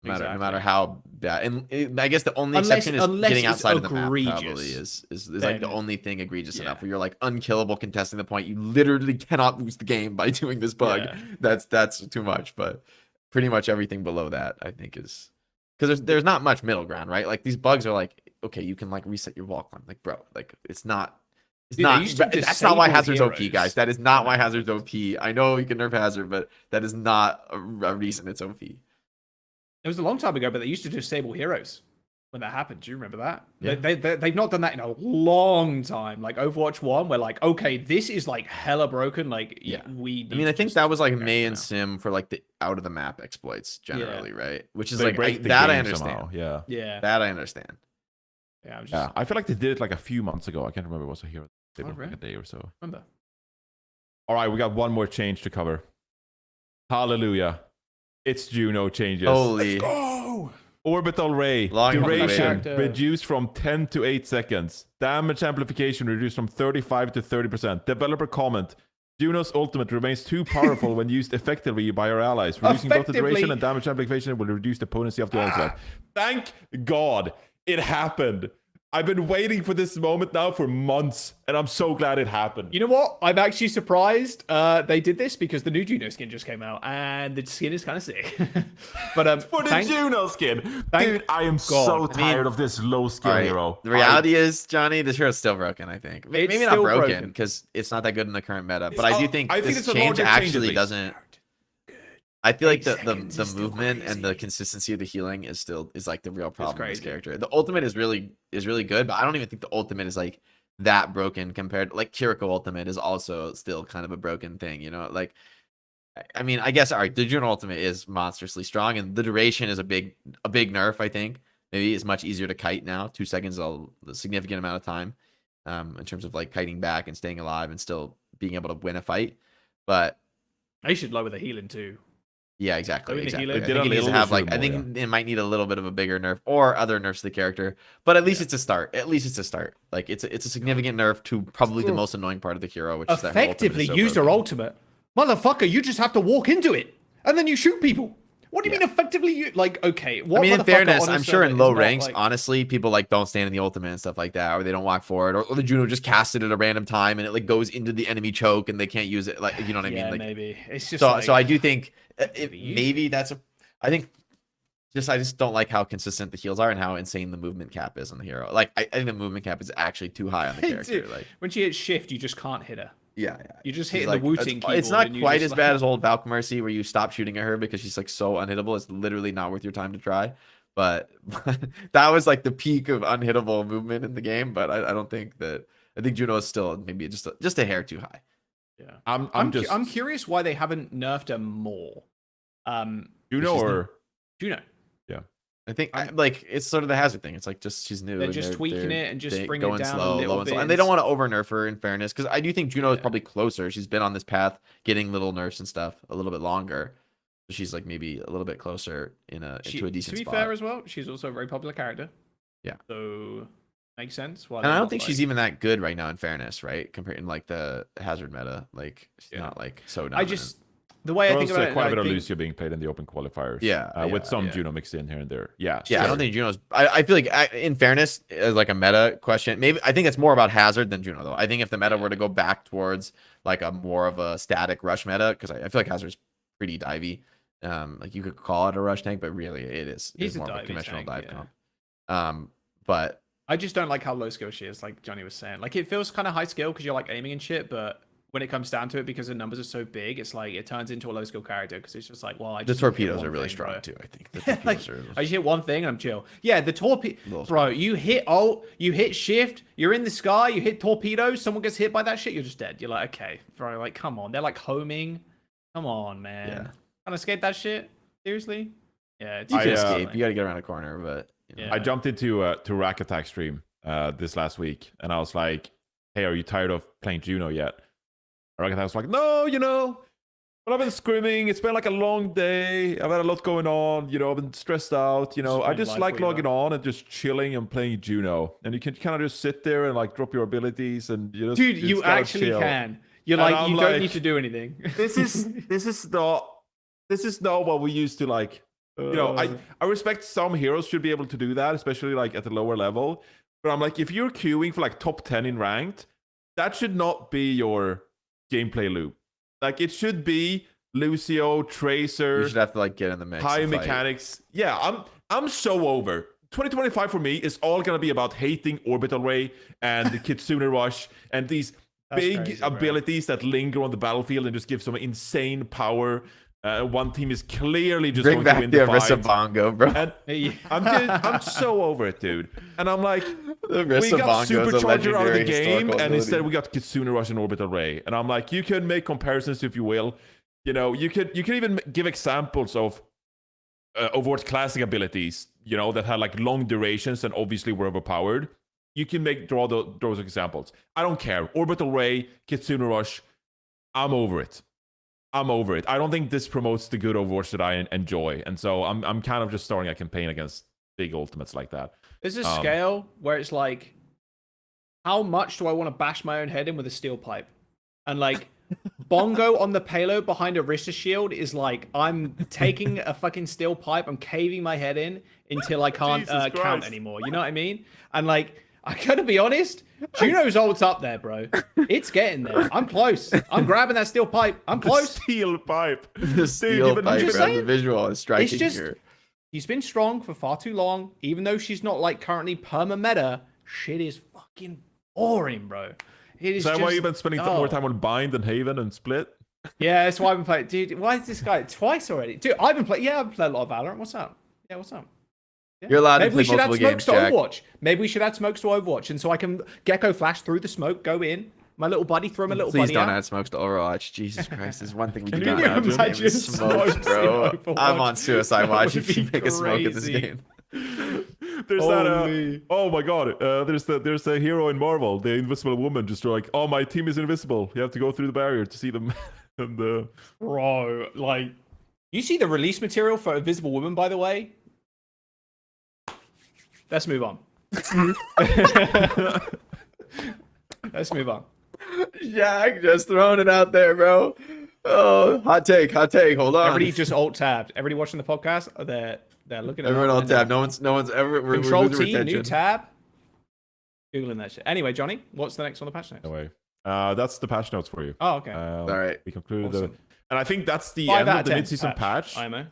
No matter Exactly. how bad. And I guess the only Unless- exception is unless getting it's outside of the map. egregious, Probably is like then- the only thing egregious yeah. enough where you're like unkillable contesting the point. You literally cannot lose the game by doing this bug. Yeah. That's too much. But pretty much everything below that, I think, is because there's not much middle ground, right? Like these bugs are like, okay, you can like reset your wall climb, like bro, like it's not. It's Dude, they not. used to That's not why disable Hazard's OP, heroes. guys. That is not why Hazard's OP. I know you can nerf Hazard, but that is not a reason it's OP. It was a long time ago, but they used to disable heroes when that happened. Do you remember that? Yeah. They've not done that in a long time. Like Overwatch 1, we're like, okay, this is like hella broken. Like, Yeah. we. I mean, I think that was like May and now. Sim for like the out of the map exploits generally, right? Which is They like break the that I game understand. somehow, Yeah. Yeah. That I understand. Yeah. I was just, Yeah. I feel like they did it like a few months ago. I can't remember. It was a hero. They Oh, like a really? day or so. remember. All right, we got one more change to cover. Hallelujah. It's Juno changes. Holy. Oh. Orbital ray Long duration character. reduced from 10 to 8 seconds. Damage amplification reduced from 35 to 30%. Developer comment. Juno's ultimate remains too powerful when used effectively by our allies. Reducing both the duration Effectively. and damage amplification will reduce the potency of the ultimate. Thank God it happened. I've been waiting for this moment now for months, and I'm so glad it happened. You know what? I'm actually surprised they did this because the new Juno skin just came out and the skin is kind of sick. But For the Juno skin. thank Dude, I am so God. tired of this low skill Alright, hero. The reality is, Johnny, this hero's still broken, I think. It's Maybe not still broken broken. because it's not that good in the current meta. But It's- I do think I think this it's a change longer change at actually least. doesn't. I feel like 8 the seconds is still movement and the crazy. consistency of the healing is like the real problem with this crazy. character. The ultimate is really good, but I don't even think the ultimate is like that broken compared like Kiriko ultimate is also still kind of a broken thing, you know? Like I mean, I guess all right, the Juno ultimate is monstrously strong and the duration is a big nerf, I think. Maybe it's much easier to kite now. 2 seconds is a significant amount of time in terms of like kiting back and staying alive and still being able to win a fight. But they should lower the healing too. yeah, exactly. Lower the Exactly. healing. I They did think a it needs to little have like bit I more, think it might need a little bit of a bigger nerf or other nerfs to the character, but at least it's a start. At least it's a start. Like it's a significant nerf to probably the most annoying part of the hero, which is that her ultimate is Effectively so use her broken. ultimate. Motherfucker, you just have to walk into it and then you shoot people. What do you mean effectively? Like, okay. What I mean, in motherfucker fairness, on a I'm sure server in is low not, ranks, like- honestly, people like don't stand in the ultimate and stuff like that, or they don't walk forward, or the Juno just casts it at a random time and it like goes into the enemy choke and they can't use it. Like, you know what I mean? Yeah, Like, maybe. It's just so like, so I do think use maybe that's a. I think I just don't like how consistent the heals are and how insane the movement cap is on the hero. Like I think the movement cap is actually too high on the character. Like when she hits shift, you just can't hit her. yeah. You just She's hit like, the Wu-Ting it's keyboard. not and you quite just, as bad as old Valk Mercy where you stop shooting at her because she's like so unhittable. It's literally not worth your time to try. But that was like the peak of unhittable movement in the game. But I don't think that. I think Juno is still maybe just a hair too high. Yeah. I'm curious why they haven't nerfed her more. Juno she's or Juno. I think like it's sort of the Hazard thing. It's like just she's new. They're and just tweaking it and just bringing it going down a slow, little low and slow. bit. And they don't want to over nerf her in fairness because I do think Juno is Yeah. probably closer. She's been on this path, getting little nerfs and stuff a little bit longer. So she's like maybe a little bit closer into a decent to be spot. fair as well, she's also a very popular character. Yeah. So makes sense. Why And I they're don't not, think like- she's even that good right now in fairness, right? Compared to like the Hazard meta, like she's Yeah. not like so. I Dominant. just the way I think about it. quite a bit I of think- Lucio being played in the open qualifiers. Yeah, with some yeah. Juno mixed in here and there. Yeah, Yeah, I sure. don't think Juno's. I feel like, in fairness, as like a meta question, maybe I think it's more about Hazard than Juno, though. I think if the meta were to go back towards like a more of a static rush meta, because I feel like Hazard's pretty divey. Like you could call it a rush tank, but really it is. He's It's a more of a divey conventional tank, dive yeah. comp. But I just don't like how low skill she is, like Johnny was saying. Like it feels kind of high skill because you're like aiming and shit, but when it comes down to it, because the numbers are so big, it's like it turns into a low skill character because it's just like, well, I the just hit torpedoes one are really thing, strong bro. too. I think the Like, torpedoes I just hit one thing and I'm chill. Yeah, the torpedo, Little bro. You hit alt, you hit shift, you're in the sky, you hit torpedoes. Someone gets hit by that shit, you're just dead. You're like, okay, bro. Like, come on. They're like homing. Come on, man. Yeah. Trying to escape that shit? Seriously? Yeah. It's you can I, escape. You got to get around a corner, but you know. Yeah. I jumped into to Rack Attack stream this last week, and I was like, "Hey, are you tired of playing Juno yet?" Rack Attack was like, "No, but I've been scrimming. It's been like a long day. I've had a lot going on. I've been stressed out. Just I find just life like where you logging on and just chilling and playing Juno. And you can kind of just sit there and like drop your abilities and Dude, just you gotta actually chill. can. You're And like, I'm you don't like, need to do anything. This is not what we used to like I respect some heroes should be able to do that, especially like at the lower level. But I'm like, if you're queuing for like top 10 in ranked, that should not be your gameplay loop. Like it should be Lucio, Tracer. You should have to like get in the mix. High and fight. mechanics. Yeah, I'm so over. 2025 for me is all gonna be about hating Orbital Ray and the Kitsune Rush and these big crazy, abilities that linger on the battlefield and just give some insane power. One team is clearly just Bring going to back win the the fight. Arisa Bongo, bro. And I'm so over it, dude. And I'm like, The we Arisa got Bongo is a Supercharger out of the legendary game, historical and instead ability. we got Kitsune Rush and Orbital Ray. And I'm like, you can make comparisons if you will. You know, you could even give examples of Overwatch classic abilities, you know, that had like long durations and obviously were overpowered. You can draw those examples. I don't care. Orbital Ray, Kitsune Rush, I'm over it. I don't think this promotes the good Overwatch that I enjoy, and so I'm kind of just starting a campaign against big ultimates like that. There's a scale where it's like, how much do I want to bash my own head in with a steel pipe? And like, Bongo on the payload behind a Rista shield is like, I'm taking a fucking steel pipe, I'm caving my head in until I can't Jesus count Christ. anymore. You know what I mean? And like, I gotta be honest, Juno's ult's up there, bro. It's getting there. I'm close. I'm grabbing that steel pipe. I'm close. Steel pipe. The steel even- pipe, just bro, the saying. visual is striking It's just, here. she's been strong for far too long. Even though she's not like currently perma meta, shit is fucking boring, bro. It is Is that just, why you've been spending more time on Bind and Haven and Split? Yeah, that's why I've been playing. Dude, why is this guy twice already? Dude, I've been playing. Yeah, I've played a lot of Valorant. What's up? Yeah, what's up? Yeah. You're allowed to Maybe play we should add multiple smokes games, to Jack. Overwatch. Maybe we should add smokes to Overwatch, and so I can Gecko Flash through the smoke, go in. My little buddy, throw my little Please buddy don't out. add smokes to Overwatch. Jesus Christ, there's one thing we Can do you not imagine have to do is smokes, smokes bro. in Overwatch? I'm on suicide That watch would if you be make a smoke in this crazy. game. There's Holy. that. Oh my god. There's a hero in Marvel, the Invisible Woman, just like, oh, my team is invisible. You have to go through the barrier to see them. And Bro, like, you see the release material for Invisible Woman, by the way? Let's move on. Let's move on. Jack, just throwing it out there, bro. Oh, hot take. Hold on. Everybody just alt tabbed. Everybody watching the podcast, they're looking at Everyone it all and they're- tab. No one's ever. we're Control losing T, new retention. tab. Googling that shit. Anyway, Johnny, what's the next on the patch notes? anyway, that's the patch notes for you. Oh, okay. All right. We concluded Awesome. and I think that's the 5 end out of of the 10 mid-season patch. IMO.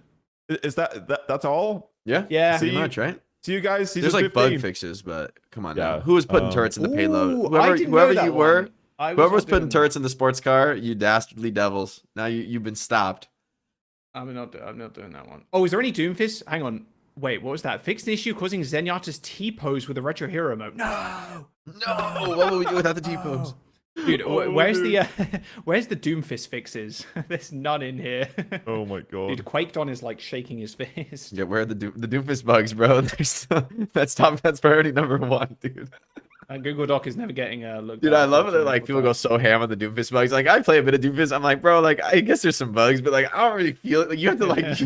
Is that's all? Yeah. Yeah. Pretty See, much, right? See you guys. Season There's like 15. bug fixes, but come on Yeah. now. Who was putting turrets in the payload? Ooh, Whoever, I didn't know whoever that you one. were, I whoever was not putting doing turrets in the sports car, you dastardly devils. Now you've been stopped. that. I'm not doing that one. Oh, is there any Doomfist? Hang on. Wait, what was that? Fixed an issue causing Zenyatta's T-pose with a retro hero mode. No! No, what would we do without the T-pose? Dude, Oh, where's dude. the where's the Doomfist fixes? There's none in here. Oh my god. Dude, Quaked on is like shaking his fist. Yeah, where are the Doomfist bugs, bro? That's priority number 1, dude. And Google Doc is never getting a look. Dude, I love it that like people go so ham on the Doomfist bugs. Like I play a bit of Doomfist, I'm like, bro, like I guess there's some bugs, but like I don't really feel it. Like you have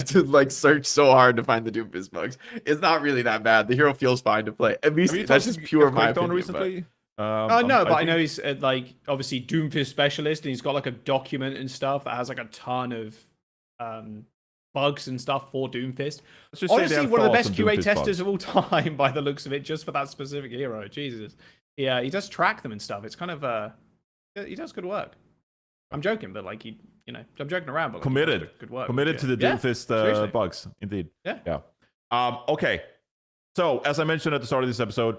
to search so hard to find the Doomfist bugs. It's not really that bad. The hero feels fine to play. At least Have you that's talked just to pure my Quaked on opinion. recently? Oh no, but I know think- he's like obviously Doomfist specialist, and he's got like a document and stuff that has like a ton of bugs and stuff for Doomfist. let's just say they Honestly, have one of the thoughts best on QA Doomfist testers bugs. of all time, by the looks of it, just for that specific hero. Jesus, yeah, he does track them and stuff. It's kind of he does good work. I'm joking, but like I'm joking around, but like, he does Committed. good work. Committed to the Yeah, Doomfist seriously. bugs, indeed. Yeah. Okay. So, as I mentioned at the start of this episode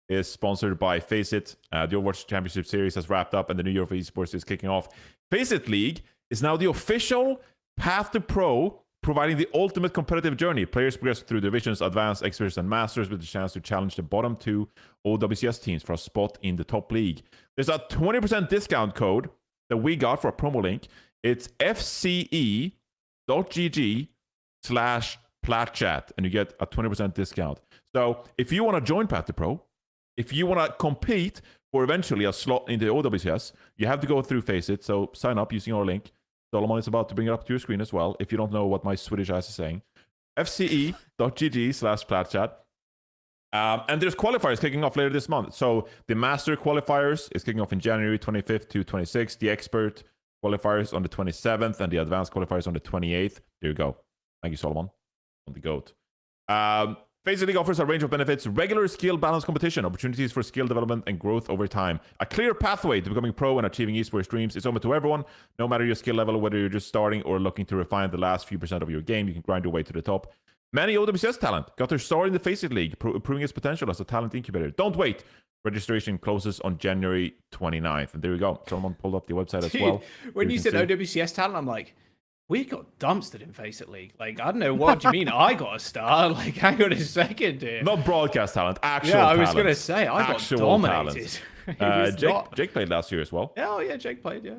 is sponsored by FACEIT. The Overwatch Championship Series has wrapped up and the new year for esports is kicking off. FACEIT League is now the official path to pro, providing the ultimate competitive journey. Players progress through divisions, advanced, experts, and masters with the chance to challenge the bottom 2 OWCS teams for a spot in the top league. There's a 20% discount code that we got for a promo link. It's fce.gg/Plat Chat, and you get a 20% discount. So if you want to join Path to Pro, if you want to compete for eventually a slot in the OWCS, you have to go through FACEIT. So sign up using our link. Solomon is about to bring it up to your screen as well, if you don't know what my Swedish ass is saying. fce.gg/Plat Chat. And there's qualifiers kicking off later this month. So the Master qualifiers is kicking off in January 25th to 26th. The Expert qualifiers on the 27th, and the Advanced qualifiers on the 28th. There you go. Thank you, Solomon, on the GOAT. FACEIT League offers a range of benefits, regular skill balance competition, opportunities for skill development and growth over time. A clear pathway to becoming pro and achieving esports dreams is open to everyone, no matter your skill level, whether you're just starting or looking to refine the last few % of your game. You can grind your way to the top. Many OWCS talent got their start in the FACEIT League, proving its potential as a talent incubator. Don't wait. Registration closes on January 29th. And there you go. Someone pulled up the website as well. When you said OWCS talent, I'm like, we got dumpstered in FACEIT League. Like, I don't know, what do you mean I got a star? Like, hang on a second here. Not broadcast talent, actual talent. talent. I was going to say, I got dominated. Jake played last year as well. Oh, yeah, Jake played, yeah.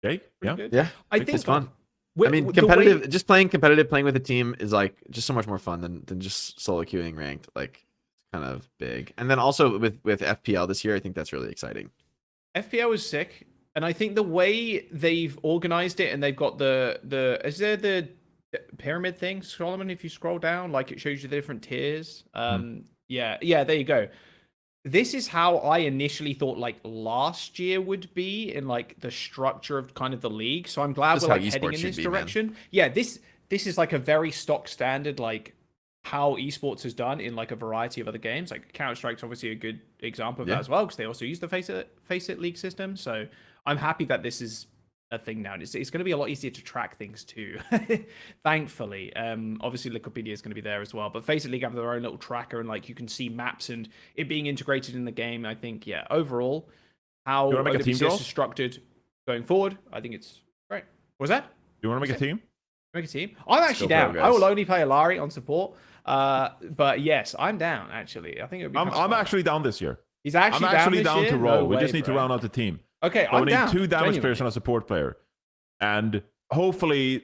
Jake? Yeah. Good. Yeah. I think it's fun. I mean, competitive, just playing competitive, playing with a team is like just so much more fun than just solo queuing ranked. Like, kind of big. And then also with FPL this year, I think that's really exciting. FPL was sick. And I think the way they've organized it, and they've got the is there the pyramid thing, Solomon? If you scroll down, like it shows you the different tiers. Yeah, there you go. This is how I initially thought like last year would be in like the structure of kind of the league. So I'm glad we're like heading in this direction. Man. Yeah, this is like a very stock standard like how esports has done in like a variety of other games. Like Counter-Strike's obviously a good example of that as well, because they also use the FACEIT League system. So I'm happy that this is a thing now. It's going to be a lot easier to track things too, thankfully. Obviously, Wikipedia is going to be there as well, but FACEIT League have their own little tracker, and like you can see maps and it being integrated in the game. I think, yeah, overall, how OWCS is structured going forward, I think it's great. What was that? You want to make a team? Make a team? I'm actually down. I will only play Alari on support, but yes, I'm down. Actually, I think it would be. I'm actually down this year. He's actually down to roll. We just need to round out the team. Okay, I'm down. We need 2 damage players and a support player, and hopefully,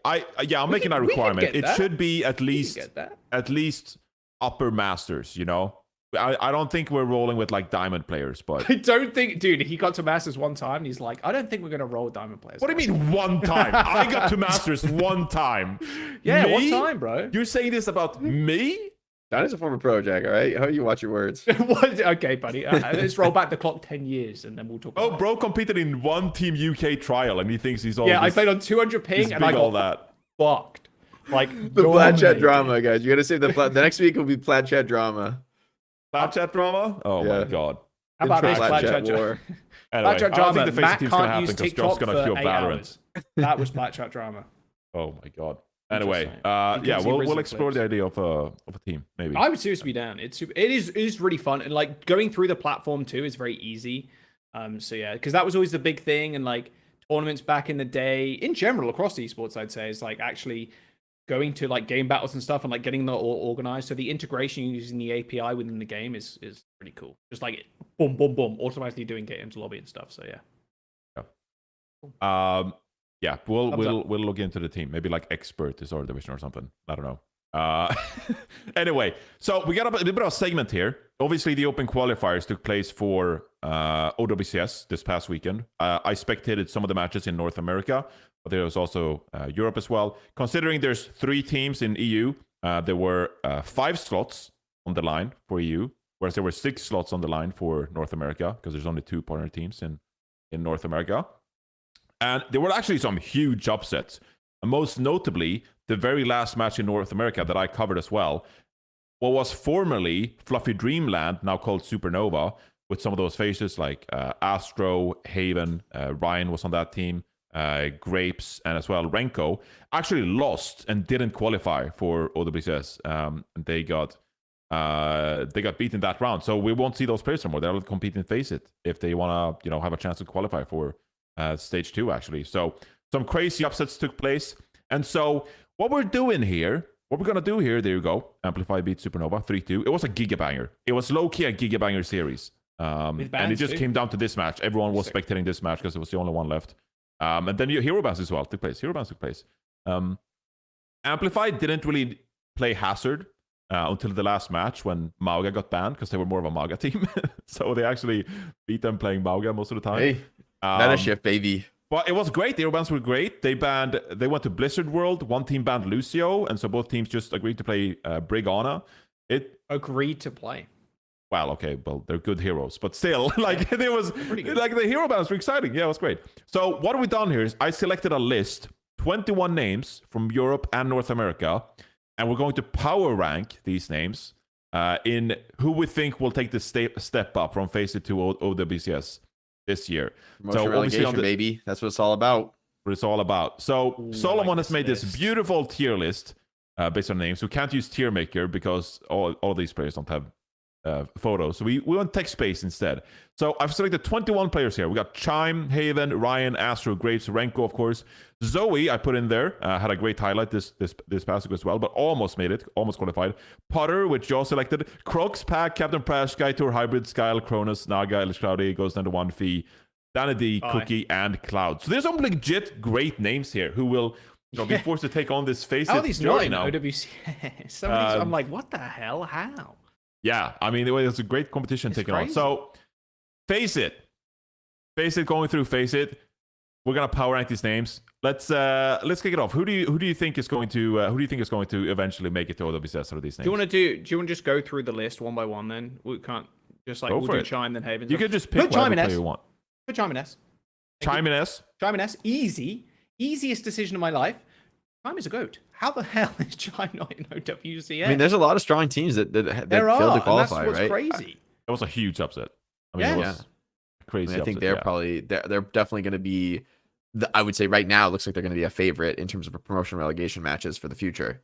I'm making that requirement. It should be at least upper masters. You know, I don't think we're rolling with like diamond players, but I don't think, dude. He got to masters one time, and he's like, I don't think we're gonna roll diamond players. What do you mean one time? I got to masters one time. Yeah, one time, bro. You're saying this about me? That is a former pro, Jack, all right? How you watch your words? Okay, buddy. Let's roll back the clock 10 years, and then we'll talk about bro competed in one Team UK trial, and he thinks he's all I played on 200 ping, and I got all that. fucked. Like, the Plat Chat drama, guys. You got to save the next week will be Plat Chat drama. Plat Chat drama? Oh, my God. How about this Plat Chat war? Anyway, Plat Chat drama. I don't think the FACEIT team's going to happen because Josh's going to kill Valorant. That was Plat Chat drama. Oh, my God. Anyway, we'll explore the idea of a team, maybe. I would seriously be down. It is really fun, and like going through the platform too is very easy. So yeah, because that was always the big thing, and like tournaments back in the day, in general across esports, I'd say is like actually going to like game battles and stuff, and like getting them all organized. So the integration using the API within the game is pretty cool. Just like boom, boom, boom, automatically doing get into lobby and stuff. So yeah. Yeah, we'll look into the team. Maybe like expert is our division or something. I don't know. Anyway, so we got a bit of a segment here. Obviously, the open qualifiers took place for OWCS this past weekend. I spectated some of the matches in North America, but there was also Europe as well. Considering there's 3 teams in EU, there were 5 slots on the line for EU, whereas there were 6 slots on the line for North America, because there's only 2 partner teams in North America. And there were actually some huge upsets. Most notably, the very last match in North America that I covered as well, what was formerly Fluffy Dreamland, now called Supernova, with some of those faces like Astro, Haven, Ryan was on that team, Grapes, and as well Renko, actually lost and didn't qualify for OWCS. They got beaten that round. So we won't see those players anymore. They'll compete in FACEIT if they want to, have a chance to qualify for stage 2, actually. So some crazy upsets took place. And so what we're going to do here, there you go. Amplify beat Supernova 3-2. It was a gigabanger. It was low-key a gigabanger series. And it just came down to this match. Everyone was spectating this match because it was the only one left. And then Hero Bans as well took place. Amplify didn't really play Hazard until the last match when Mauga got banned because they were more of a Mauga team. So they actually beat them playing Mauga most of the time. Hey. Meta shift, baby. But it was great. The Eurobans were great. They went to Blizzard World. One team banned Lucio, and so both teams just agreed to play Brigana. Agreed to play. Well, okay, well, they're good heroes, but still, like it was like the hero bans were exciting. Yeah, it was great. So what we done here is I selected a list 21 names from Europe and North America, and we're going to power rank these names in who we think will take the step up from FACEIT to OWCS this year. Promotion relegation, baby. That's what it's all about. What it's all about. So Solomon has made this list. beautiful tier list based on names. We can't use tier maker because all these players don't have photos. So we want text space instead. So I've selected 21 players here. We got Chime, Haven, Ryan, Astro, Graves, Renko, of course. Zoe, I put in there. Had a great highlight this past week as well, but almost made it. Almost qualified. Potter, which Joe selected. Crocs, Pack, Captain Prash, Sky Tour, Hybrid, Skyle, Cronus, Naga, Elish Cloudy, Ghost Under 1, Fee, Danny D, Cookie, and Cloud. So there's some legit great names here who will be forced to take on this FACEIT How are these journey not in now. OWC? Some of these, I'm like, what the hell? How? Yeah, I mean, it's a great competition taking on. So, FACEIT going through FACEIT. We're gonna power rank these names. Let's kick it off. Who do you think is going to eventually make it to OWCS out of these names? Do you want to just go through the list one by one? Then we can't just like we'll do Chime then Haven. You could just pick whatever player you want. Put Chime in S. Chime in S. Chime in S. Easiest decision of my life. Chime is a goat. How the hell is Chime not in OWCS? I mean, there's a lot of strong teams that failed to qualify, and that's what's right? crazy. It was a huge upset. I mean, it was crazy. I think they're definitely going to be. I would say right now it looks like they're going to be a favorite in terms of promotion relegation matches for the future.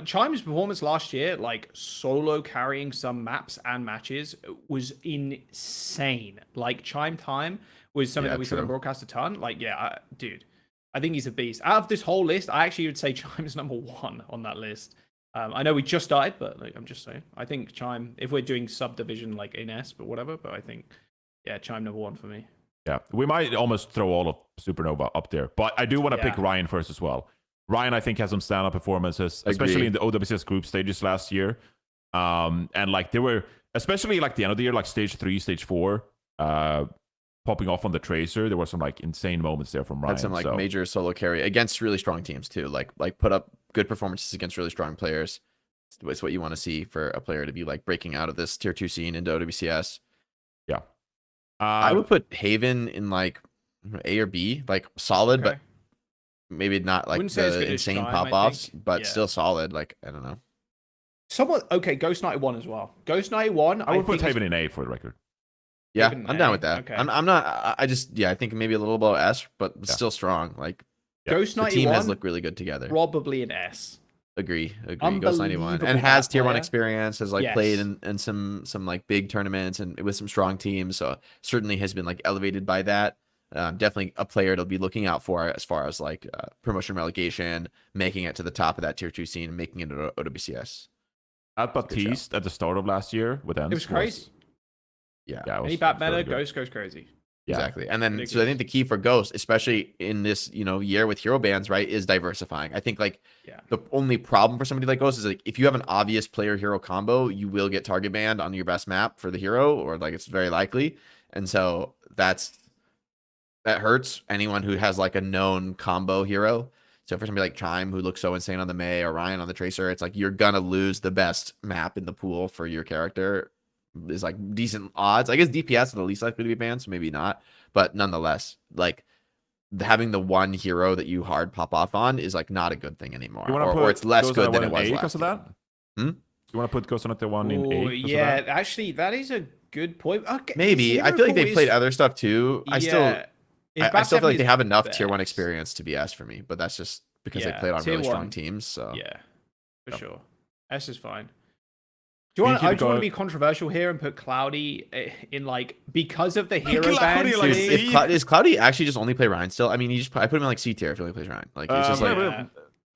Chime's performance last year, like solo carrying some maps and matches, was insane. Like Chime time was something that we said on broadcast a ton. Like, dude, I think he's a beast. Out of this whole list, I actually would say Chime is number 1 on that list. I know we just died, but like, I'm just saying. I think Chime, if we're doing subdivision like in S, but whatever, but I think, Chime number 1 for me. Yeah, we might almost throw all of Supernova up there, but I do want to pick Ryan first as well. Ryan, I think, has some stand-up performances, especially in the OWCS group stages last year. And like they were, especially like the end of the year, like stage 3, stage 4, popping off on the Tracer. There were some like insane moments there from Ryan. Had some like major solo carry against really strong teams too. Like put up good performances against really strong players. It's what you want to see for a player to be like breaking out of this tier 2 scene into OWCS. Yeah. I would put Haven in like A or B, like solid, but maybe not like the insane pop-offs, but still solid. Like, I don't know. Ghost 91 as well. Ghost 91. I would put Haven in A for the record. Yeah, I'm down with that. Okay. I'm not. I just I think maybe a little below S, but still strong. Like Ghost 91. The team has looked really good together. Probably an S. Agree. Ghost 91 and has tier 1 experience, has like played in some like big tournaments and with some strong teams. So certainly has been like elevated by that. Definitely a player to be looking out for as far as like promotion relegation, making it to the top of that tier 2 scene, making it to OWCS. At Baptiste at the start of last year with Ents. It was crazy. Yeah. Any bat meta, Ghost goes crazy. Yeah. Exactly. And then, so I think the key for Ghost, especially in this, year with hero bans, right, is diversifying. I think like the only problem for somebody like Ghost is like, if you have an obvious player hero combo, you will get target banned on your best map for the hero, or like it's very likely. And so that hurts anyone who has like a known combo hero. So for somebody like Chime, who looks so insane on the Mei, or Ryan on the Tracer, it's like, you're going to lose the best map in the pool for your character. Is like decent odds. I guess DPS is the least likely to be banned, so maybe not. But nonetheless, like having the one hero that you hard pop off on is like not a good thing anymore, or it's less good than it was last because of that. You want to put Ghost on the 1 in A? Yeah, actually, that is a good point. Okay, maybe I feel like they played other stuff too. I still feel like they have enough tier 1 experience to be S for me, but that's just because they played on really strong teams. So yeah, for sure, S is fine. Do you want? I just want to be controversial here and put Cloudy in like because of the hero ban. Is Cloudy actually just only play Ryan still? I mean, I put him in like C tier if he only plays Ryan. Like it's just like,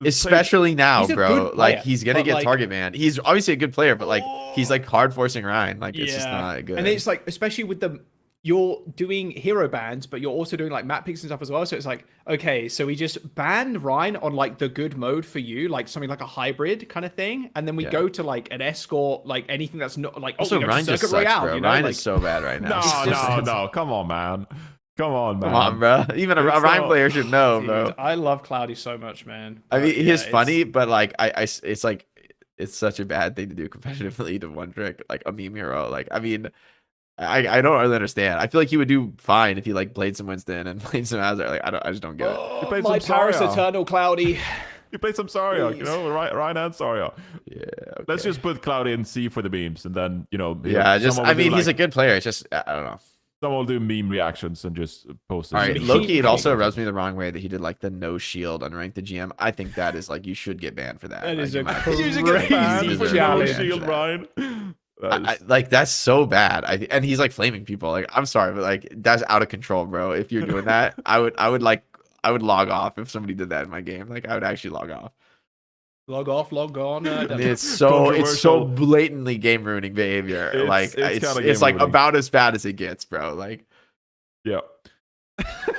especially now, bro. Like he's gonna get target banned. He's obviously a good player, but like he's like hard forcing Ryan. Like it's just not good. And it's like especially with you're doing hero bans, but you're also doing like map picks and stuff as well. So it's like, okay, so we just banned Ryan on like the good mode for you, like something like a hybrid kind of thing, and then we go to like an escort, like anything that's not like also Ryan just sucks, Royale, bro. Ryan is so bad right now. No, come on, man. Come on, bro. Even a Ryan player should know, dude, bro. I love Cloudy so much, man. But I mean, he's funny, but like it's like it's such a bad thing to do competitively to one trick like a meme hero. Like I mean. I don't really understand. I feel like he would do fine if he like played some Winston and played some Hazard. Like I just don't get it. Oh, played my some Paris Zarya. Eternal Cloudy. You play some Zarya, Please. you know, Ryan and Zarya. Yeah. Okay. Let's just put Cloudy in C for the memes, and then Yeah, just someone I will do, mean he's a like, good player. It's just I don't know. someone will do meme reactions and just post it. All right, He- Loki. It also rubs me the wrong way that he did like the no shield unranked the GM. I think that is like you should get banned for that. That like, is in a my crazy opinion. You should get banned for no challenge. shield, Ryan. Like that's so bad. And he's like flaming people. Like I'm sorry, but like that's out of control, bro. If you're doing that, I would log off if somebody did that in my game. Like I would actually log off. Log off, log on. I mean, it's so Controversial. blatantly game ruining behavior. It's kinda It's like game-ruining. about as bad as it gets, bro. Like Yeah.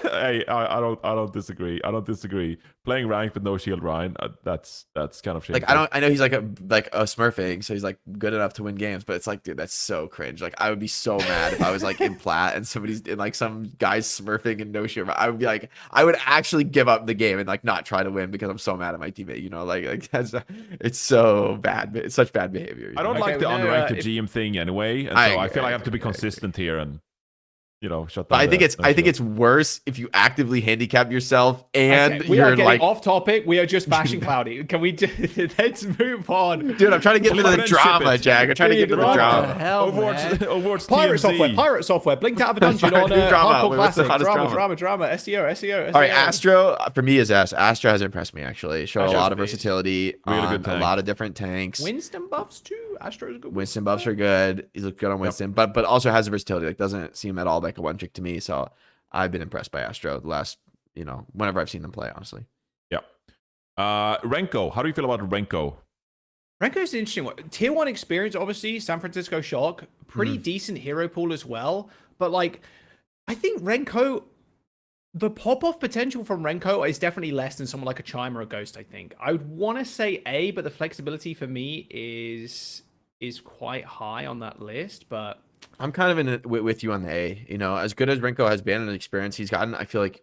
Hey, I don't disagree. I don't disagree. Playing ranked with no shield, Ryan, that's kind of shameful. like I know he's like a smurfing, so he's like good enough to win games, but it's like, dude, that's so cringe. Like I would be so mad if I was like in plat and somebody's in like some guy's smurfing and no shield. I would be like, I would actually give up the game and like not try to win because I'm so mad at my teammate. You know, like that's it's so bad. It's such bad behavior. I don't Okay, like the well, no, unranked if- GM thing anyway, and so I I agree, feel like I I have to be agree, I agree. consistent here and shut But down. I think the no shield. it's worse if you actively handicap yourself and Okay, we are you're getting like, off topic. We are just bashing Cloudy. Can we let's move on? dude, I'm trying to get into the Ship it. drama, Jack. I'm trying to get into Dude, the what the drama. hell, man? Overwatch Pirate TMZ. software, blinked out of a dungeon on New drama. Hardcore Wait, what's the Classic. hottest Drama, SEO. All right, Astro for me is S. Astro has impressed me actually. Showed a Astro's lot of amazing. versatility Really on good a tank. lot of different tanks. Winston buffs too. Astro's good. Winston buffs are good. He's looked good on Winston, but also has the versatility. Like doesn't seem at all like a one trick to me. So I've been impressed by Astro the last, whenever I've seen them play, honestly. Yeah. Renko, how do you feel about Renko? Renko's an interesting one. Tier 1 experience, obviously. San Francisco Shock. Pretty decent hero pool as well. But, like, I think Renko... The pop-off potential from Renko is definitely less than someone like a Chime or a Ghost, I think. I would want to say A, but the flexibility for me is quite high on that list, but... I'm kind of in it with you on the A. As good as Renko has been and the experience he's gotten, I feel like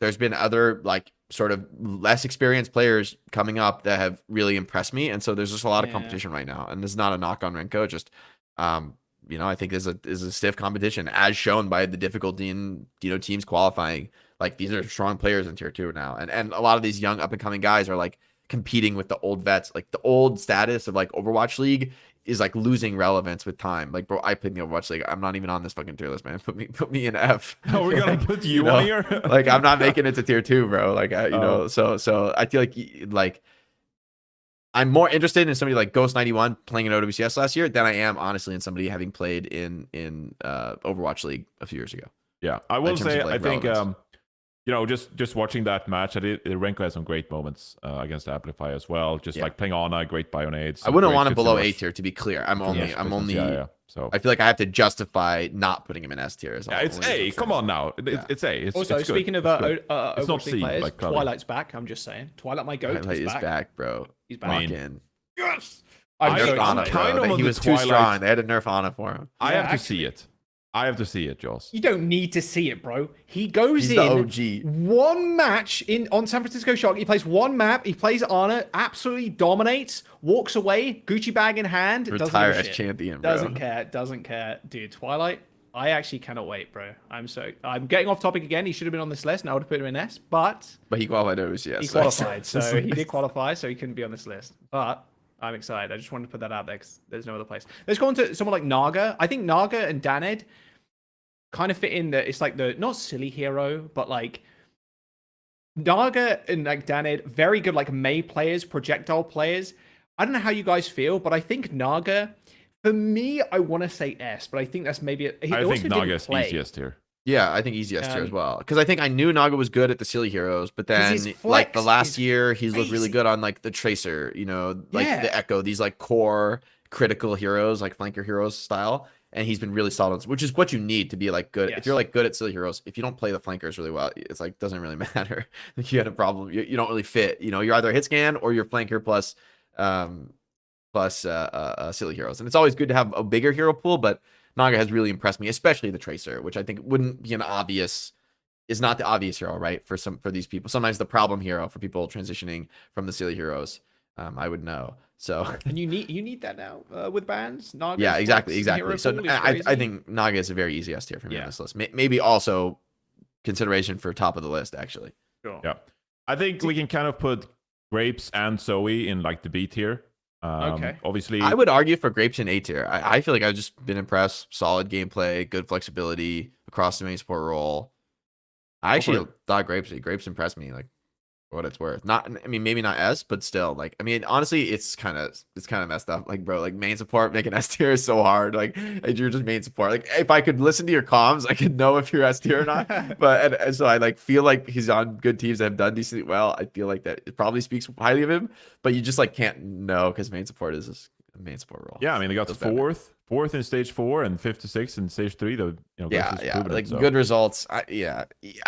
there's been other like sort of less experienced players coming up that have really impressed me, and so there's just a lot of competition right now. And this is not a knock on Renko, just I think there's a stiff competition as shown by the difficulty in teams qualifying. Like these are strong players in tier 2 now, and a lot of these young up and coming guys are like competing with the old vets. Like the old status of like Overwatch League is like losing relevance with time. Like, bro, I played the Overwatch League. I'm not even on this fucking tier list, man. Put me in F. Oh, we're gonna put you on here? Like, I'm not making it to tier 2, bro. Like, so I feel like I'm more interested in somebody like Ghost 91 playing in OWCS last year than I am honestly in somebody having played in Overwatch League a few years ago. Yeah, I will terms say, of, like, I think, relevance. just watching that match, Renko has some great moments against Amplify as well. Just like playing on a great Bionade. I wouldn't want him below A tier, to be clear. I'm only. Yeah. So I feel like I have to justify not putting him in S tier. yeah, it's A. Come on now, it's A. It's Also, it's good. speaking of It's good. Overwatch not League C, players, like Cloudy. Twilight's back. I'm just saying. Twilight, my goat, Twilight is is back, bro. He's back. Lock mean, in. Yes. I'm I'm so so Nerf Ana, excited. excited. Kind bro. of on He the was too Twilight. strong. They had to nerf Ana for him. I Yeah, have to see it. I have to see it, Joss. You don't need to see it, bro. He goes He's in the OG. one match on San Francisco Shock. He plays one map. He plays Ana, absolutely dominates, walks away, Gucci bag in hand. Retire doesn't as give a shit. champion, bro. Doesn't care. Dude, Twilight, I actually cannot wait, bro. I'm getting off topic again. He should have been on this list, and I would have put him in S, but But he qualified OWCS. he so- qualified. So he did qualify, so he couldn't be on this list. But I'm excited. I just wanted to put that out there because there's no other place. Let's go on to someone like Naga. I think Naga and Daned kind of fit in that it's like the not silly hero, but like Naga and like Daned, very good like Mei players, projectile players. I don't know how you guys feel, but I think Naga, for me, I want to say S, but I think that's maybe I think Naga is easiest here. Yeah, I think easy S tier as well. Because I think I knew Naga was good at the silly heroes, but then his like the flex last is year, he's looked really crazy. good on like the Tracer, like Yeah. the Echo, these like core critical heroes, like flanker heroes style. And he's been really solid, which is what you need to be like good. Yes. If you're like good at silly heroes, if you don't play the flankers really well, it's like doesn't really matter. Like you had a problem. You don't really fit. You're either a hit scan or you're flanker plus silly heroes. And it's always good to have a bigger hero pool, but Naga has really impressed me, especially the Tracer, which I think wouldn't be is not the obvious hero, right? For these people. Sometimes the problem hero for people transitioning from the silly heroes. I would know. So And you need that now with bans. Naga's yeah, exactly. hero So pool is I crazy. think Naga is a very easy S tier for me on Yeah. this list. Maybe also consideration for top of the list actually. Sure. Yeah. I think we can kind of put Grapes and Zoe in like the B tier. Okay. Obviously, I would argue for Grapes in A tier. I feel like I've just been impressed. Solid gameplay, good flexibility across the main support role. I actually thought Grapes impressed me, like for what it's worth. Not, I mean, maybe not S, but still, like, I mean, honestly, it's kind of messed up. Like, bro, like main support making S tier is so hard. Like, you're just main support. Like, if I could listen to your comms, I could know if you're S tier or not. But and so I like feel like he's on good teams that have done decently well. I feel like that it probably speaks highly of him, but you just like can't know because main support is a main support role. yeah, I mean, they got fourth in stage 4 and 5th to 6th in stage 3. The Like good results. I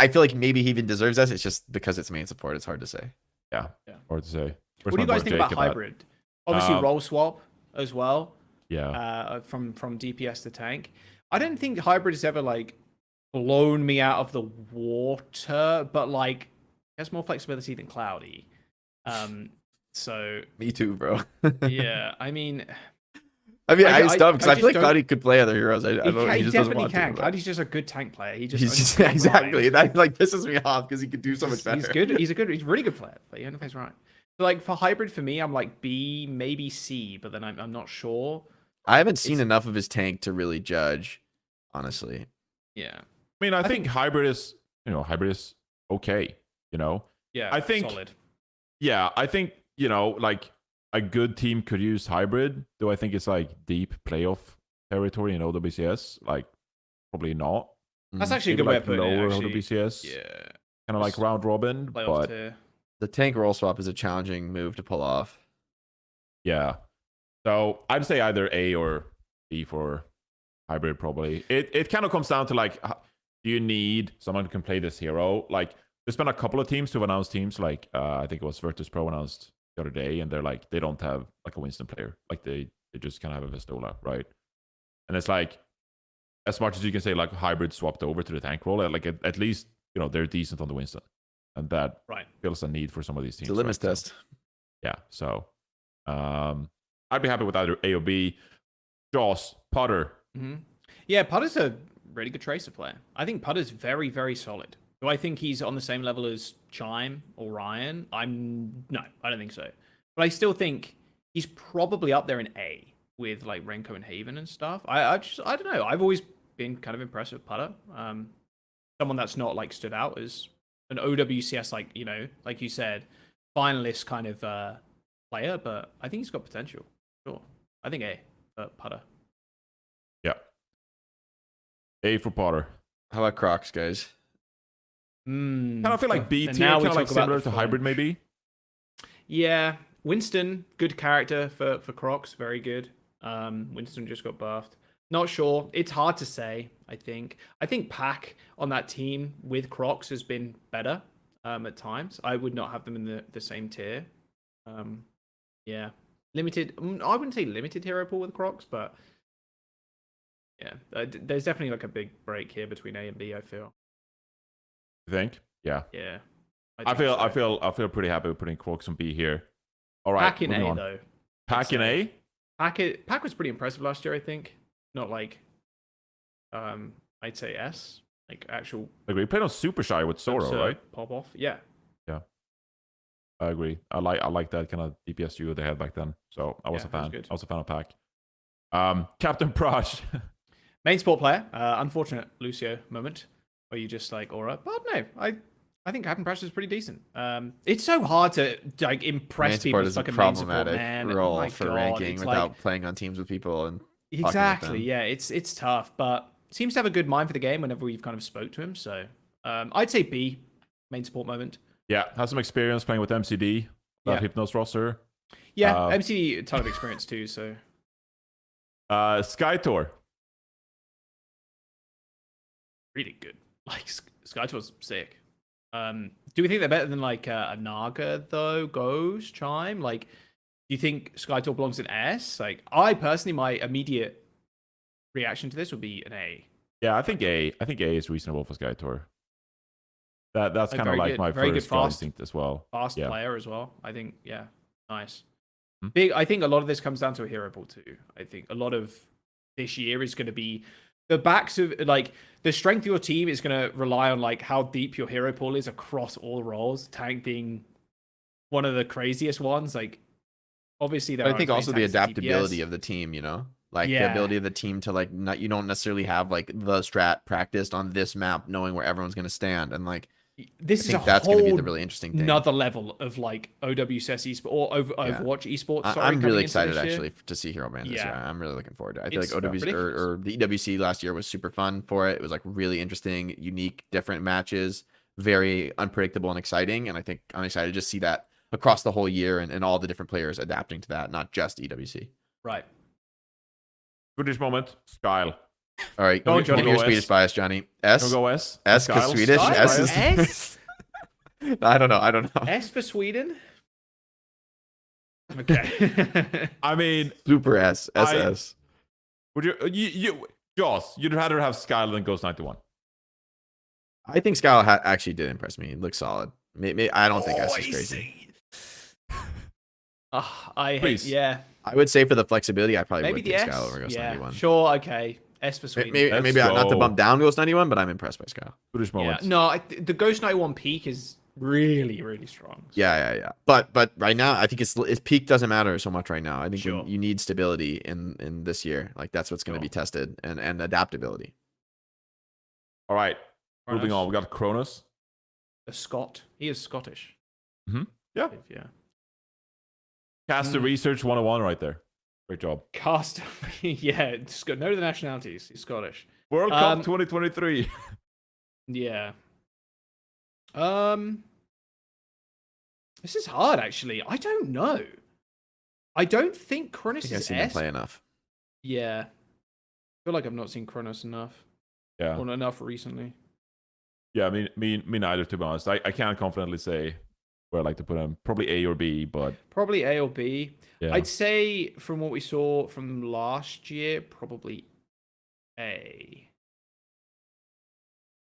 feel like maybe he even deserves that. It's just because it's main support. It's hard to say. Yeah, hard to say. What do you guys think about hybrid? Obviously, role swap as well. Yeah. From DPS to tank. I don't think hybrid has ever like blown me out of the water, but like has more flexibility than Cloudy. So Me too, bro. yeah, I mean, it's dumb because I feel like don't- Cloudy could play other heroes. I don't know. he just doesn't definitely want can. to. Cloudy's just a good tank player. He's just exactly that like pisses me off because he could do so much better. He's good. He's a really good player, but he only plays right. So like for hybrid, for me, I'm like B, maybe C, but then I'm not sure. I haven't seen enough of his tank to really judge, honestly. Yeah. I mean, I think hybrid is okay. Yeah. I think solid. Yeah, I think like a good team could use hybrid. Do I think it's like deep playoff territory in OWCS? Like probably not. That's actually a Maybe good way like of putting lower it. Actually. OWCS. Yeah. Kind of like round robin, Playoff but tier. The tank role swap is a challenging move to pull off. yeah. So I'd say either A or B for hybrid. Probably. It kind of comes down to like, do you need someone who can play this hero? Like, there's been a couple of teams who've announced teams. Like, I think it was Virtus Pro announced the other day, and they're like, they don't have like a Winston player. Like, they just kind of have a Vistola, right? And it's like, as much as you can say like hybrid swapped over to the tank role, like at least they're decent on the Winston, and that fills a need for some of these teams. It's a litmus right? test. Yeah, so I'd be happy with either A or B. Jaws, Putter. Mm-hmm. Yeah, Putter's a really good tracer player. I think Putter's very, very solid. Do I think he's on the same level as Chime or Ryan? No, I don't think so. But I still think he's probably up there in A with like Renko and Haven and stuff. I don't know. I've always been kind of impressed with Putter. Someone that's not like stood out as an OWCS, like you said, finalist kind of player, but I think he's got potential. Sure. I think A for Putter. Yeah. A for Putter. How about Crocs, guys? Kind of feel like B tier, now kind we of like talk about similar the to hybrid, maybe. Yeah, Winston, good character for Crocs, very good. Winston just got buffed. Not sure. It's hard to say, I think. I think Pack on that team with Crocs has been better at times. I would not have them in the same tier. Yeah. Limited, I wouldn't say limited hero pool with Crocs, but yeah, there's definitely like a big break here between A and B, I feel. You think? Yeah. Yeah. I feel pretty happy with putting Crocs on B here. All right. Pack in A though. Pack in A? Pack was pretty impressive last year, I think. Not like I'd say S. Like actual I agree. Played on Super Shy with Sora, right? Pop off. Yeah. Yeah. I agree. I like that kind of DPS duo they had back then. So I was a fan. I was a fan of Pack. Captain Prosh. Main sport player. Unfortunate Lucio moment where you just like aura. But no, I think Captain Prosh is pretty decent. It's so hard to like impress people with fucking main support, man. Role for ranking without playing on teams with people and exactly. Yeah, it's tough, but seems to have a good mind for the game whenever we've kind of spoke to him. So I'd say B, main support moment. Yeah, has some experience playing with MCD, Hypnos roster. Yeah, MCD a ton of experience too. So Skytor. Really good. Like Skytor's sick. Do we think they're better than like a Naga though? Ghost, Chime? Like, do you think Skytor belongs in S? Like, I personally, my immediate reaction to this would be an A. Yeah, I think A. I think A is reasonable for Skytor. That's kind of like my very first good fast instinct as well. Fast player as well. I think, yeah, nice. I think a lot of this comes down to a hero pool too. I think a lot of this year is going to be the backs of like the strength of your team is going to rely on like how deep your hero pool is across all roles. Tank being one of the craziest ones. Like obviously, I think also the adaptability of the team. Like the ability of the team to like not you don't necessarily have like the strat practiced on this map, knowing where everyone's going to stand, and like this is that's going to be the really interesting thing. Another level of like OWCS esports or Overwatch esports. Sorry, I'm really excited actually to see Hero Brand this year. Yeah. I'm really looking forward to it. I feel like OWC or the EWC last year was super fun for it. It was like really interesting, unique, different matches, very unpredictable and exciting. And I think I'm excited to just see that across the whole year and all the different players adapting to that, not just EWC. Right. Swedish moment, Skyle. All right, Go on, Johnny. Give me your Swedish bias, Johnny. S. Go S. S because Swedish. S is. S? I don't know. S for Sweden. Okay. I mean, Super S. SS. would you Joss? You'd rather have Skyle than Ghost 91. I think Skyle actually did impress me. It looks solid. Maybe I don't think S is crazy. Yeah. I would say for the flexibility, I probably Maybe would the take S. Skyle over Ghost 91. Sure. Okay. S for Sweden. Maybe not to bump down Ghost 91, but I'm impressed by Skyle. Swedish moment. No, the Ghost 91 peak is really, really strong. So. Yeah. But right now, I think its peak doesn't matter so much right now. I think Sure. you need stability in this year. Like that's what's going to be tested and adaptability. All right. Kronos. Moving on. We got Kronos. A Scot. He is Scottish. Yeah. Yeah. Caster Research 101 right there. Great job. Cast. Yeah. Know the nationalities. He's Scottish. World Cup 2023. Yeah. This is hard, actually. I don't know. I don't think Kronos I is seen him S. play enough. Yeah. I feel like I've not seen Kronos enough. Yeah. Or not enough recently. Yeah, me neither, to be honest. I can't confidently say where I like to put him. Probably A or B, but Probably A or B. yeah. I'd say from what we saw from last year, probably A.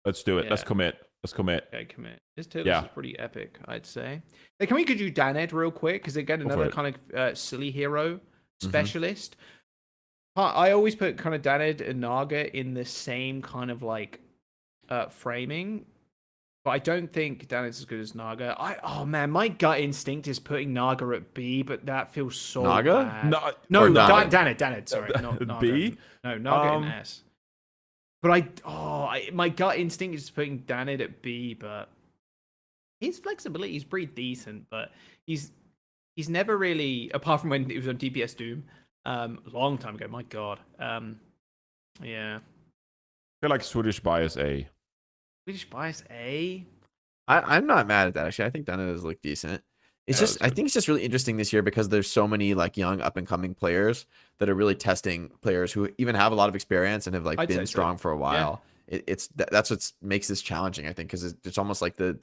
Let's do it. Let's Yeah. commit. Okay, commit. His tail is pretty epic, I'd say. Hey, can we do Daned real quick? Because again, another kind of silly hero specialist. I always put kind of Daned and Naga in the same kind of like framing. But I don't think Daned's as good as Naga. Oh man, my gut instinct is putting Naga at B, but that feels so Naga? bad. No, Daned. Sorry, not Naga. B? No, Naga and S. But my gut instinct is putting Daned at B, but his flexibility is pretty decent. But he's never really, apart from when it was on DPS Doom, a long time ago. My God, yeah. I feel like Swedish bias A. Swedish bias A. I'm not mad at that actually. I think Dana does look decent. It's just I think it's just really interesting this year because there's so many like young up and coming players that are really testing players who even have a lot of experience and have like been strong for a while. Yeah. That's what makes this challenging, I think, because it's almost like the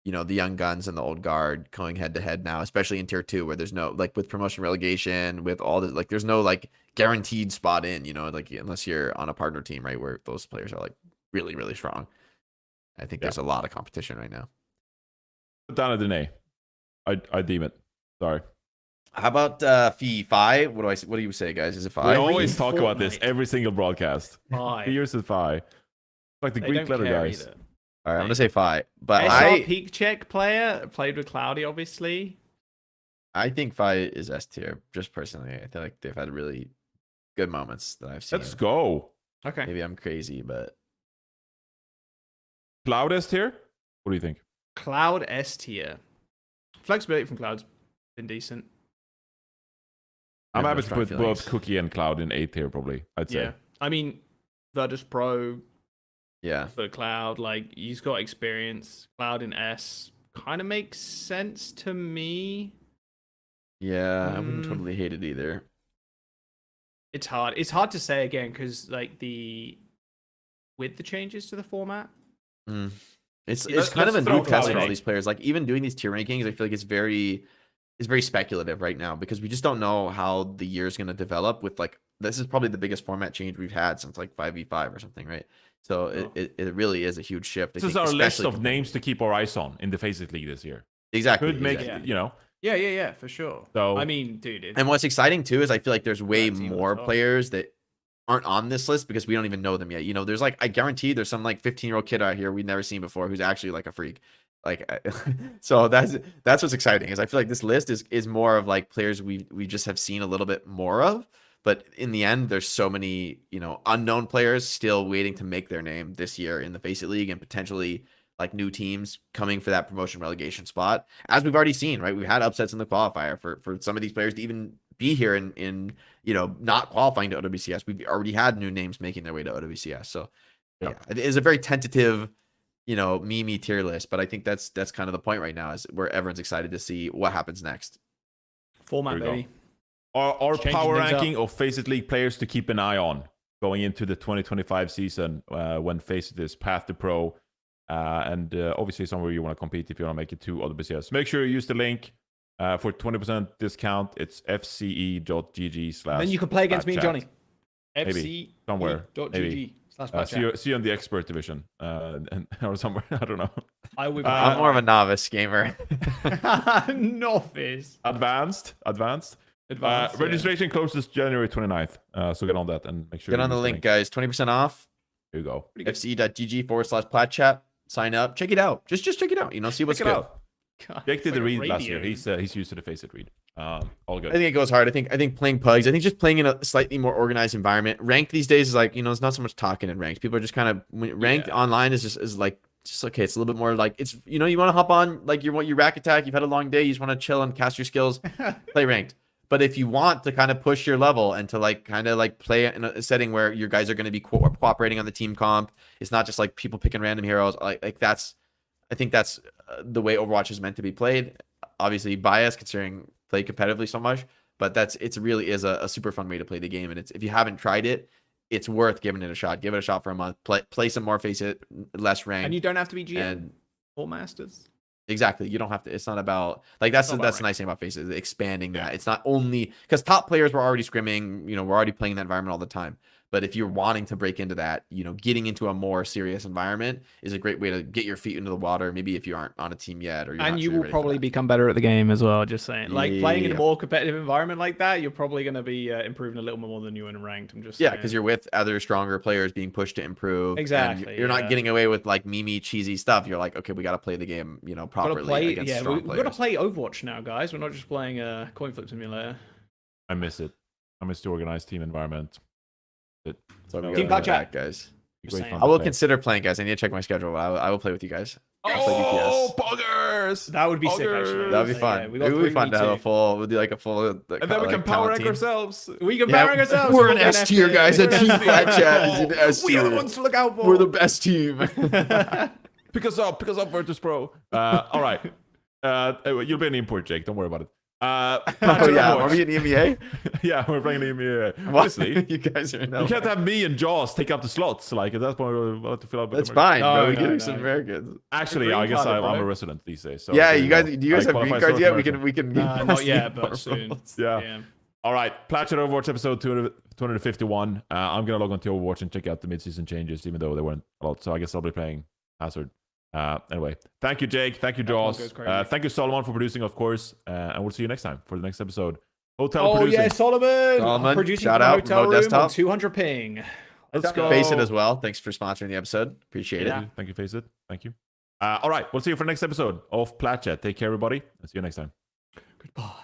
the young guns and the old guard going head to head now, especially in tier 2 where there's no like with promotion relegation with all the like there's no like guaranteed spot in, like unless you're on a partner team, right, where those players are like really, really strong. I think there's a lot of competition right now. Put down at an A. I deem it. Sorry. How about Fi? What do you say, guys? Is it 5? We always talk about this every single broadcast. 5. Here's the 5. Like the Greek letter guys. Either. All right, I'm gonna say 5. But SR peak check player played with Cloudy, obviously. I think Fi is S tier, just personally. I feel like they've had really good moments that I've seen. Let's go. Okay. Maybe I'm crazy, but Cloud S tier? What do you think? Cloud S tier. Flexibility from Cloud's been decent. I'm happy to put both Cookie and Cloud in A tier, probably. I'd say. Yeah. I mean, Virtus Pro. Yeah. For Cloud, like he's got experience. Cloud in S kind of makes sense to me. Yeah, I wouldn't totally hate it either. It's hard. It's hard to say again because like with the changes to the format. It's kind of a new test for all these players. Like even doing these tier rankings, I feel like it's very speculative right now because we just don't know how the year is going to develop. With like this is probably the biggest format change we've had since like 5v5 or something, right? So it really is a huge shift. This is our list of names to keep our eyes on in the FACEIT League this year. Exactly. Could make Yeah, for sure. So- I mean, dude. And what's exciting too is I feel like there's way That team more on top. players that aren't on this list because we don't even know them yet. You know, there's like I guarantee there's some like 15-year-old kid out here we've never seen before who's actually like a freak. Like, so that's what's exciting is I feel like this list is more of like players we just have seen a little bit more of. But in the end, there's so many, you know, unknown players still waiting to make their name this year in the FACEIT League and potentially like new teams coming for that promotion relegation spot. As we've already seen, right? We've had upsets in the qualifier for some of these players to even be here in you know, not qualifying to OWCS. We've already had new names making their way to OWCS. So yeah, it is a very tentative, you know, meme tier list, but I think that's kind of the point right now is where everyone's excited to see what happens next. Format, There we baby. Our Changing power things up. ranking of FACEIT League players to keep an eye on going into the 2025 season when FACEIT is path to pro. And obviously somewhere you want to compete if you want to make it to OWCS. Make sure you use the link for 20% discount. It's fce.gg/. Then you can play against me and Johnny. Maybe. Somewhere. Maybe. See you on the expert division or somewhere. I don't know. I would. I'm more of a novice gamer. Novice. Advanced. Advanced. Registration closes January 29th. So get on that and make sure Get on the use link, guys. 20% off. Here you go. fce.gg/Plat Chat. Sign up. Check it out. Just check it out. You know, see what's Check it good. out. God, Jake it's did the like a read last radio. year. He's used to the FACEIT read. All good. I think it goes hard. I think playing pugs. I think just playing in a slightly more organized environment. Ranked these days is like, you know, it's not so much talking in ranked. People are just kind of ranked online is just like okay. It's a little bit more like it's, you know, you want to hop on like your rack attack. You've had a long day. You just want to chill and cast your skills. Play ranked. But if you want to kind of push your level and to like kind of like play in a setting where your guys are going to be cooperating on the team comp, it's not just like people picking random heroes. Like that's, I think that's the way Overwatch is meant to be played. Obviously biased considering play competitively so much, but it really is a super fun way to play the game. And if you haven't tried it, it's worth giving it a shot. Give it a shot for a month. Play some more FACEIT, less ranked. And you don't have to be GM and or masters. exactly, you don't have to. It's not about like that's Not about the nice thing about FACEIT, is expanding that. It's not only because top players were already scrimming. You know, we're already playing in that environment all the time. But if you're wanting to break into that, you know, getting into a more serious environment is a great way to get your feet into the water. Maybe if you aren't on a team yet, or you're And not you sure you're will ready for probably that. become better at the game as well. Just saying, like playing in a Yeah. more competitive environment like that, you're probably going to be improving a little more than you in ranked. I'm just Yeah, saying. because you're with other stronger players being pushed to improve. and Exactly, You're yeah. not getting away with like meme cheesy stuff. You're like, okay, we got to play the game, you know, Gotta properly play. against Yeah, strong we've got to players. play Overwatch now, guys. We're not just playing a coin flip simulator. I miss it. I miss the organized team environment. So we Team gotta Plat bring it Chat. back, guys. Just saying. I will consider playing, guys. I need to check my schedule. I will play with you guys. I'll play Oh, DPS. poggers! That would be sick, actually. That'd be So, fun. yeah, we it got would be fun to have a 3v2. full. We'll do like a full. And then we can power rank ourselves. We can Yeah, power ourselves. we're an We'll be S tier, guys. We're A an team S tier. Plat Chat is an S We are the tier. ones to look out for. We're the best team. Pick us up, Virtus Pro. All right. You'll be an import, Jake. Don't worry about it. Oh yeah, are we in EMEA? Yeah, we're playing EMEA. What? Honestly, You guys are no. you can't have me and Jaws take up the slots. Like at that point, we'll have to fill up. With That's Americans. fine, No, bro. We're no, getting no. some Americans. Actually, Green I guess card, I'm bro. a resident these days. So Yeah, there you guys. go. Do you guys I have qualify green as cards yet? We North can. Get Not past yet, the but soon. roles. Yeah. All right, Plat Chat Overwatch episode 251. I'm gonna log on to Overwatch and check out the mid-season changes, even though there weren't a lot. So I guess I'll be playing Hazard. Anyway, thank you, Jake. Thank you, one Jaws. goes crazy. Thank you, Solomon, for producing, of course. And we'll see you next time for the next episode. Hotel Oh producing. yeah, Solomon. Solomon, Producing shout from a out, hotel remote room desktop. on 200 ping. Let's go. FACEIT as well. Thanks for sponsoring the episode. Appreciate Thank it. you. Thank you, FACEIT. Thank you. All right, we'll see you for the next episode of Plat Chat. Take care, everybody, and see you next time. Goodbye.